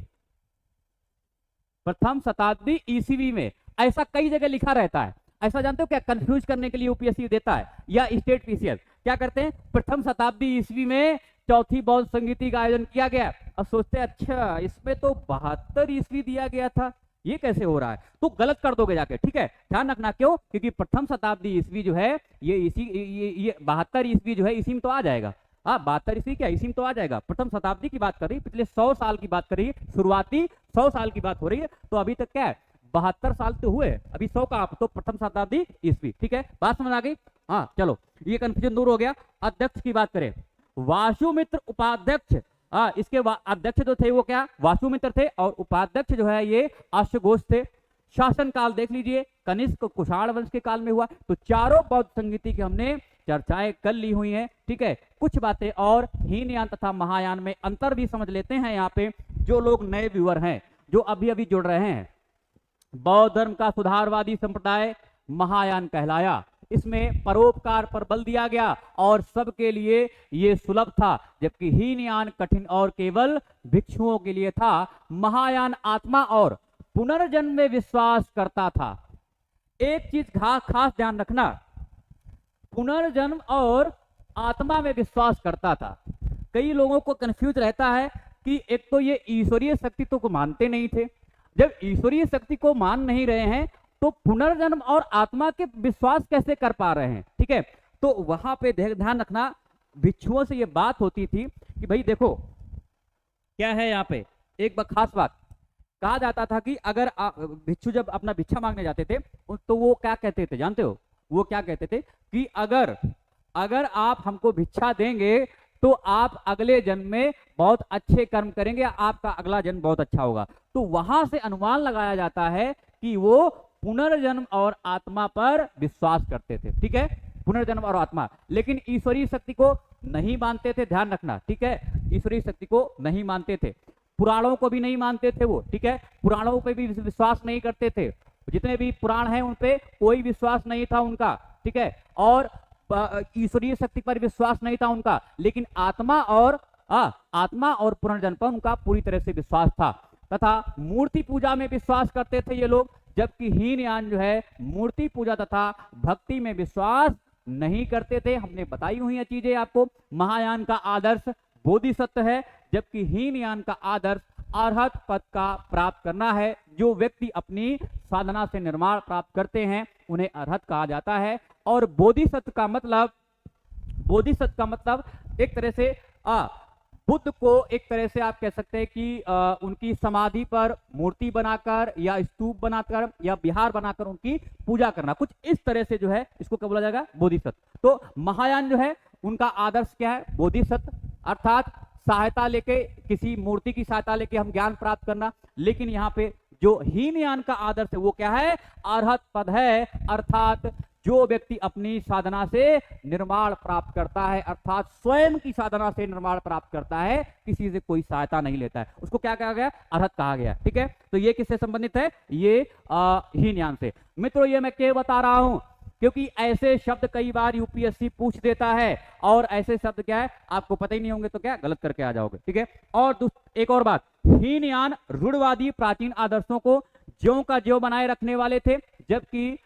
प्रथम शताब्दी ईस्वी में, ऐसा कई जगह लिखा रहता है। ऐसा जानते हो क्या, कंफ्यूज करने के लिए यूपीएससी देता है या स्टेट पीसीएस क्या करते हैं, प्रथम शताब्दी ईस्वी में चौथी बौद्ध संगीति का आयोजन किया गया। अब सोचते हैं अच्छा इसमें तो 72 ईस्वी दिया गया था, ये कैसे हो रहा है, तो गलत कर दोगे जाके, ठीक है। ध्यान रखना, क्यों, क्योंकि प्रथम शताब्दी ईस्वी जो है ये 72 ईस्वी जो है इसी में तो आ जाएगा। 72 ईस्वी क्या, इसी में तो आ जाएगा। प्रथम शताब्दी की बात कर रही है, पिछले 100 साल की बात कर रही है, शुरुआती 100 साल की बात हो रही है, तो अभी तक क्या है 72 साल तो हुए, अभी 100 का आप, तो प्रथम शताब्दी ईस्वी, ठीक है। बात समझ आ गई, हाँ चलो ये कंफ्यूजन दूर हो गया। अध्यक्ष की बात करें, वासुमित्र उपाध्यक्ष, इसके अध्यक्ष जो थे वो क्या वासुमित्र थे, और उपाध्यक्ष जो है ये अश्वघोष थे। शासन काल देख लीजिए, कनिष्क कुषाण वंश के काल में हुआ। तो चारों बौद्ध संगीति की हमने चर्चाएं कर ली हुई हैं, ठीक है। कुछ बातें और हीनयान तथा महायान में अंतर भी समझ लेते हैं। यहाँ पे जो लोग नए व्यूअर हैं, जो अभी अभी जुड़ रहे हैं, बौद्ध धर्म का सुधारवादी संप्रदाय महायान कहलाया। इसमें परोपकार पर बल दिया गया और सबके लिए ये सुलभ था, जबकि हीनयान कठिन और केवल भिक्षुओं के लिए था। महायान आत्मा और पुनर्जन्म में विश्वास करता था। एक चीज खास ध्यान रखना, पुनर्जन्म और आत्मा में विश्वास करता था। कई लोगों को कंफ्यूज रहता है कि एक तो ये ईश्वरीय शक्ति तो को मानते नहीं थे, जब ईश्वरीय शक्ति को मान नहीं रहे हैं तो पुनर्जन्म और आत्मा के विश्वास कैसे कर पा रहे हैं, ठीक है। तो वहां पे ध्यान रखना, भिक्षुओं से ये बात होती थी कि भाई देखो क्या है, यहाँ पे एक खास बात कहा जाता था कि अगर भिक्षु जब अपना भिक्षा मांगने जाते थे तो वो क्या कहते थे जानते हो, वो क्या कहते थे कि अगर आप हमको भिक्षा देंगे तो आप अगले जन्म में बहुत अच्छे कर्म करेंगे, आपका अगला जन्म बहुत अच्छा होगा। तो वहां से अनुमान लगाया जाता है कि वो पुनर्जन्म और आत्मा पर विश्वास करते थे, ठीक है, पुनर्जन्म और आत्मा। लेकिन ईश्वरीय शक्ति को नहीं मानते थे, ध्यान रखना, ठीक है, ईश्वरीय शक्ति को नहीं मानते थे। पुराणों को भी नहीं मानते थे वो, ठीक है, पुराणों पे भी विश्वास नहीं करते थे। जितने भी पुराण हैं उन पे कोई विश्वास नहीं था उनका, ठीक है, और ईश्वरीय शक्ति पर विश्वास नहीं था उनका। लेकिन आत्मा और पुनर्जन्म पर उनका पूरी तरह से विश्वास था। तथा मूर्ति पूजा में विश्वास करते थे ये लोग, जबकि हीनयान जो है मूर्ति पूजा तथा भक्ति में विश्वास नहीं करते थे। हमने बताई हुई है चीजें आपको। महायान का आदर्श बोधिसत्व है, जबकि हीनयान का आदर्श अरहत पद का प्राप्त करना है। जो व्यक्ति अपनी साधना से निर्माण प्राप्त करते हैं उन्हें अरहत कहा जाता है। और बोधिसत्व का मतलब एक तरह से बुद्ध को एक तरह से आप कह सकते हैं कि उनकी समाधि पर मूर्ति बनाकर या स्तूप बनाकर या विहार बनाकर उनकी पूजा करना, कुछ इस तरह से जो है इसको क्या बोला जाएगा, बोधिसत्व। तो महायान जो है उनका आदर्श क्या है, बोधिसत्व, अर्थात सहायता लेके, किसी मूर्ति की सहायता लेके हम ज्ञान प्राप्त करना। लेकिन यहाँ पे जो हीनयान का आदर्श है वो क्या है, अरहत पद है, अर्थात जो व्यक्ति अपनी साधना से निर्माण प्राप्त करता है, अर्थात स्वयं की साधना से निर्माण प्राप्त करता है, किसी से कोई सहायता नहीं लेता है, उसको क्या कहा गया, अरहत कहा गया, ठीक है। तो ये किससे संबंधित है, ये हीनयान से। मित्रों ये मैं क्यों बता रहा हूं, क्योंकि ऐसे शब्द कई बार यूपीएससी पूछ देता है, और ऐसे शब्द क्या है आपको पता ही नहीं होंगे तो क्या गलत करके आ जाओगे, ठीक है। और एक और बात, हीनयान रूढ़वादी प्राचीन आदर्शों को ज्यों का ज्यों बनाए रखने वाले थे, जबकि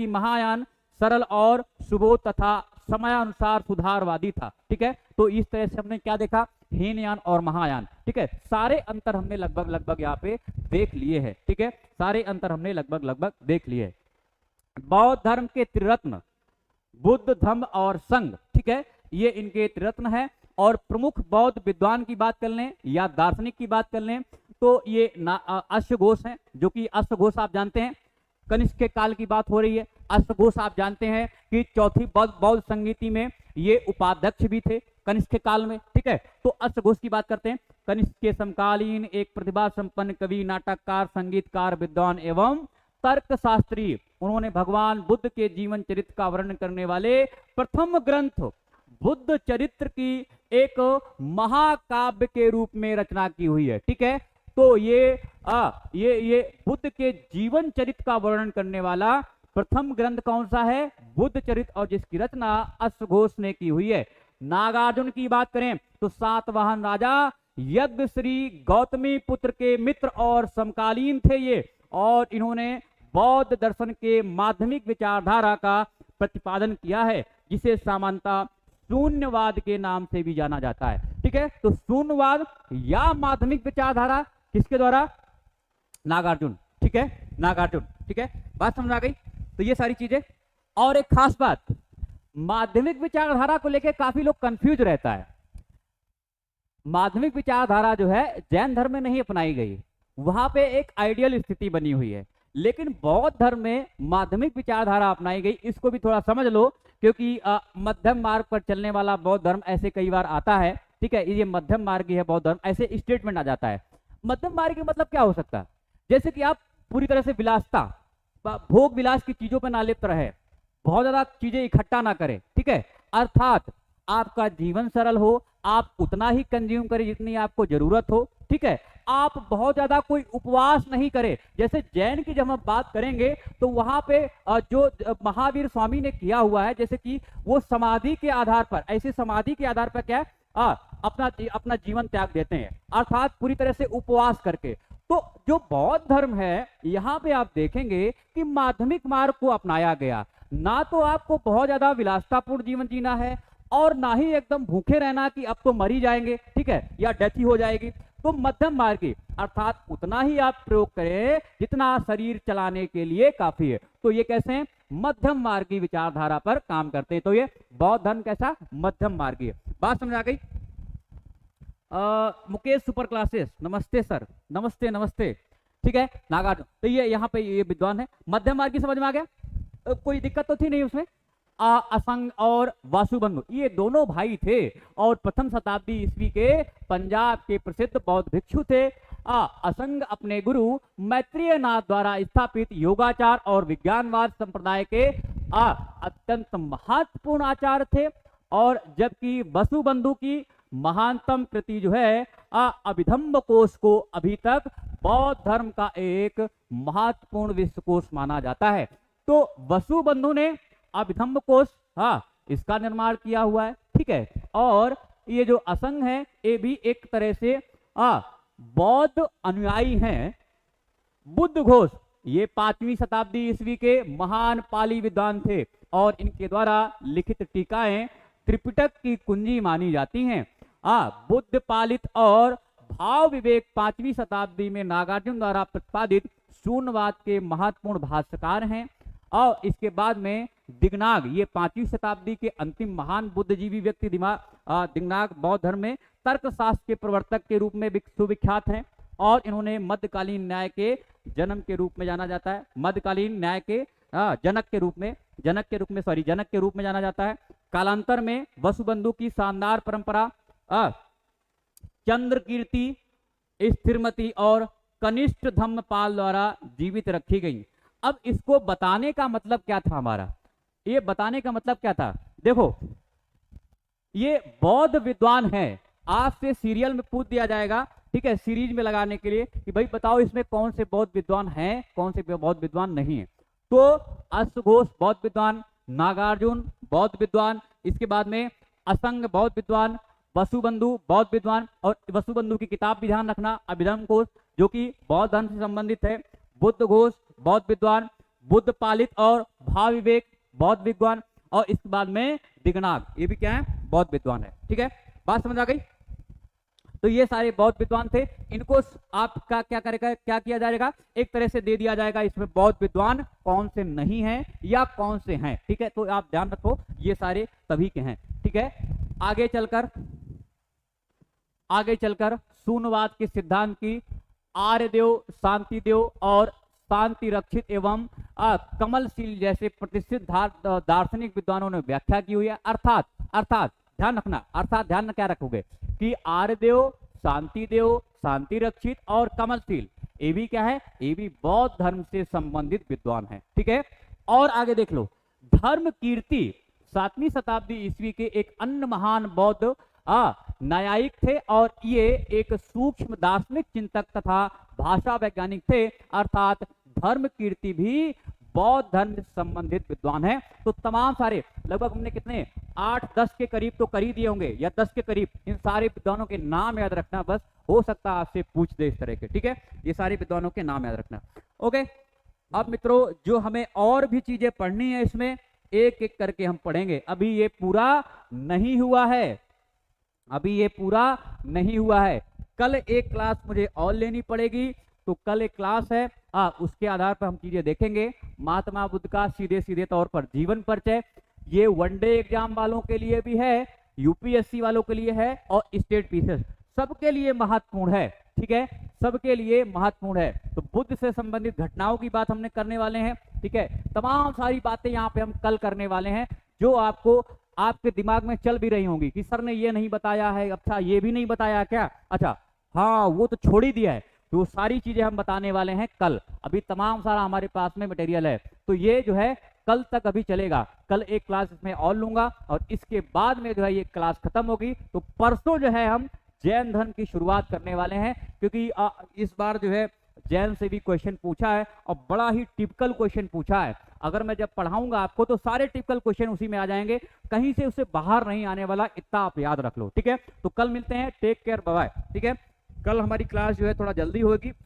महायान सरल और सुबोध तथा समयानुसार सुधारवादी था। ठीक है, तो इस तरह से हमने क्या देखा, हीनयान और महायान। ठीक है, सारे अंतर हमने लगभग लगभग यहाँ पे देख लिए हैं। ठीक है, सारे अंतर हमने लगभग लगभग देख लिए। बौद्ध धर्म के त्रिरत्न बुद्ध, धम्म और संघ, ठीक है, ये इनके त्रिरत्न है। और प्रमुख बौद्ध विद्वान की बात कर लें या दार्शनिक की बात कर लें तो ये अश्वघोष हैं, जो कि अश्वघोष आप जानते हैं कनिष्क के काल की बात हो रही है। अश्वघोष आप जानते हैं कि चौथी बौद्ध संगीति में ये उपाध्यक्ष भी थे कनिष्क के काल में। ठीक है, तो अश्वघोष की बात करते हैं। कनिष्क के समकालीन एक प्रतिभा संपन्न कवि, नाटककार, संगीतकार, विद्वान एवं तर्कशास्त्री। उन्होंने भगवान बुद्ध के जीवन चरित्र का वर्णन करने वाले प्रथम ग्रंथ बुद्ध चरित्र की एक महाकाव्य के रूप में रचना की हुई है। ठीक है, तो ये बुद्ध के जीवन चरित्र का वर्णन करने वाला प्रथम ग्रंथ कौन सा है, बुद्ध चरित्र, और जिसकी रचना अश्वघोष ने की हुई है। नागार्जुन की बात करें तो सातवाहन राजा यज्ञ श्री गौतमी पुत्र के मित्र और समकालीन थे ये, और इन्होंने बौद्ध दर्शन के माध्यमिक विचारधारा का प्रतिपादन किया है, जिसे सामान्यतः शून्यवाद के नाम से भी जाना जाता है। ठीक है, तो शून्यवाद या माध्यमिक विचारधारा किसके द्वारा, नागार्जुन। ठीक है, नागार्जुन। ठीक है, बात समझ आ गई। तो ये सारी चीजें, और एक खास बात, माध्यमिक विचारधारा को लेकर काफी लोग कंफ्यूज रहता है। माध्यमिक विचारधारा जो है जैन धर्म में नहीं अपनाई गई, वहां पे एक आइडियल स्थिति बनी हुई है, लेकिन बौद्ध धर्म में माध्यमिक विचारधारा अपनाई गई। इसको भी थोड़ा समझ लो, क्योंकि मध्यम मार्ग पर चलने वाला बौद्ध धर्म ऐसे कई बार आता है। ठीक है, ये मध्यम मार्गी है बौद्ध धर्म, ऐसे स्टेटमेंट आ जाता है। मध्यम मार्ग का मतलब क्या हो सकता है, जैसे कि आप पूरी तरह से विलासता, भोग विलास की चीजों पर ना लिप्त रहे, बहुत ज्यादा चीजें इकट्ठा ना करें। ठीक है, अर्थात आपका जीवन सरल हो, आप उतना ही कंज्यूम करें जितनी आपको जरूरत हो। ठीक है, आप बहुत ज्यादा कोई उपवास नहीं करें। जैसे जैन की जब हम बात करेंगे तो वहां पे जो महावीर स्वामी ने किया हुआ है, जैसे कि वो समाधि के आधार पर, ऐसे समाधि के आधार पर क्या है, अपना जीवन त्याग देते हैं, अर्थात पूरी तरह से उपवास करके। तो जो बौद्ध धर्म है, यहाँ पे आप देखेंगे कि माध्यमिक मार्ग को अपनाया गया। ना तो आपको बहुत ज्यादा विलासतापूर्ण जीवन जीना है, और ना ही एकदम भूखे रहना कि अब तो मर ही जाएंगे, ठीक है, या डेथ ही हो जाएगी। तो मध्यम मार्गी, अर्थात उतना ही आप प्रयोग करें जितना शरीर चलाने के लिए काफी है। तो ये कैसे हैं, मध्यम मार्गी विचारधारा पर काम करते हैं। तो ये बौद्ध धर्म कैसा, मध्यम मार्गी है। बात समझ आ गई। मुकेश सुपर क्लासेस, नमस्ते सर, नमस्ते नमस्ते। ठीक है, नागार्जुन, तो ये यहाँ पे ये विद्वान है। मध्यम मार्गी समझ में आ गया, कोई दिक्कत तो थी नहीं उसमें। असंग और वासुबंधु ये दोनों भाई थे, और प्रथम शताब्दी ईस्वी के पंजाब के प्रसिद्ध बौद्ध भिक्षु थे। असंग अपने गुरु मैत्रेय नाथ द्वारा स्थापित योगाचार और विज्ञानवाद संप्रदाय के अत्यंत महत्वपूर्ण आचार्य थे, और जबकि वसुबंधु की महानतम कृति जो है अभिधम्म कोश को अभी तक बौद्ध धर्म का एक महत्वपूर्ण विश्वकोश माना जाता है। तो वसुबंधु ने अभिधम्म कोश, इसका निर्माण किया हुआ है। ठीक है, और ये जो असंग है ये भी एक तरह से बौद्ध अनुयायी हैं। बुद्ध घोष ये 5वीं शताब्दी ईस्वी के महान पाली विद्वान थे, और इनके द्वारा लिखित टीकाएं त्रिपिटक की कुंजी मानी जाती हैं। बुद्ध पालित और भाव विवेक 5वीं शताब्दी में नागार्जुन द्वारा प्रतिपादित शून्यवाद के महत्वपूर्ण भाष्यकार हैं। और इसके बाद में दिगनाग, ये 5वीं शताब्दी के अंतिम महान बुद्धिजीवी व्यक्ति दिगनाग बौद्ध धर्म में तर्कशास्त्र के प्रवर्तक के रूप में सुविख्यात हैं, और इन्होंने मध्यकालीन न्याय के जन्म के रूप में जाना जाता है। मध्यकालीन न्याय के जनक के रूप में जाना जाता है। कालांतर में वसुबंधु की शानदार परंपरा चंद्रकीर्ति, स्थिरमती और कनिष्ठ धम्मपाल द्वारा जीवित रखी गई। अब इसको बताने का मतलब क्या था हमारा, ये बताने का मतलब क्या था, देखो ये बौद्ध विद्वान है, आपसे सीरियल में पूछ दिया जाएगा, ठीक है, सीरीज में लगाने के लिए कि भाई बताओ इसमें कौन से बौद्ध विद्वान हैं, कौन से बौद्ध विद्वान नहीं है। तो अश्वघोष बौद्ध विद्वान, नागार्जुन बौद्ध विद्वान, इसके बाद में असंग बौद्ध विद्वान, वसुबंधु बौद्ध विद्वान, और वसुबंधु की किताब भी ध्यान रखना अभिधम्म कोश जो कि बौद्ध धर्म से संबंधित है। बुद्ध घोष बौद्ध विद्वान, बुद्ध पालित और भाव विवेक बौद्ध विद्वान, और इसके बाद में दिगनाग, ये भी क्या है, बौद्ध विद्वान है। ठीक है, बात समझ आ गई। तो ये सारे बौद्ध विद्वान थे, इनको आपका क्या करेगा, क्या किया जाएगा, एक तरह से दे दिया जाएगा इसमें बौद्ध विद्वान कौन से नहीं हैं या कौन से हैं। ठीक है, तो आप ध्यान रखो ये सारे सभी के हैं। ठीक है, आगे चलकर शून्यवाद के सिद्धांत की आर्यदेव, शांतिदेव और शांति रक्षित एवं कमलशील जैसे प्रतिष्ठित दार्शनिक विद्वानों ने व्याख्या की हुई है। अर्थात ध्यान रखना, अर्थात ध्यान क्या रखोगे कि आर्यदेव, शांतिदेव, शांति रक्षित और कमलशील, ये भी क्या है, ये भी बौद्ध धर्म से संबंधित विद्वान है। ठीक है, और आगे देख लो, धर्म कीर्ति 7वीं शताब्दी ईस्वी के एक अन्य महान बौद्ध न्यायिक थे और ये एक सूक्ष्म दार्शनिक चिंतक तथा भाषा वैज्ञानिक थे। अर्थात धर्म कीर्ति भी बौद्ध धर्म से संबंधित विद्वान है। तो तमाम सारे लगभग हमने कितने 8-10 के करीब तो कर ही दिए होंगे, या 10 के करीब, इन सारे विद्वानों के नाम याद रखना, बस हो सकता है आपसे पूछ दे इस तरह के। ठीक है, ये सारे विद्वानों के नाम याद रखना। ओके, अब मित्रों जो हमें और भी चीजें पढ़नी है इसमें एक एक करके हम पढ़ेंगे। अभी ये पूरा नहीं हुआ है, कल एक क्लास मुझे और लेनी पड़ेगी। तो कल एक क्लास है, उसके आधार पर हम चीजें देखेंगे। महात्मा बुद्ध का सीधे सीधे तौर पर जीवन परिचय, ये वनडे एग्जाम वालों के लिए भी है, यूपीएससी वालों के लिए है और स्टेट पीसीएस, सबके लिए महत्वपूर्ण है। ठीक है, सबके लिए महत्वपूर्ण है। तो बुद्ध से संबंधित घटनाओं की बात हमने करने वाले हैं। ठीक है, तमाम सारी बातें यहाँ पे हम कल करने वाले हैं, जो आपको आपके दिमाग में चल भी रही होंगी कि सर ने ये नहीं बताया है, अच्छा ये भी नहीं बताया क्या, अच्छा हाँ वो तो छोड़ ही दिया है। तो सारी चीजें हम बताने वाले हैं कल। अभी तमाम सारा हमारे पास में मटेरियल है, तो ये जो है कल तक अभी चलेगा। कल एक क्लास इसमें और लूंगा और इसके बाद में जो है ये क्लास खत्म होगी। तो परसों जो है हम जैन धर्म की शुरुआत करने वाले हैं, क्योंकि इस बार जो है जैन से भी क्वेश्चन पूछा है और बड़ा ही टिपिकल क्वेश्चन पूछा है। अगर मैं जब पढ़ाऊंगा आपको तो सारे टिपिकल क्वेश्चन उसी में आ जाएंगे, कहीं से उससे बाहर नहीं आने वाला, इतना आप याद रख लो। ठीक है, तो कल मिलते हैं, टेक केयर, बाय बाय। ठीक है, कल हमारी क्लास जो है थोड़ा जल्दी होगी।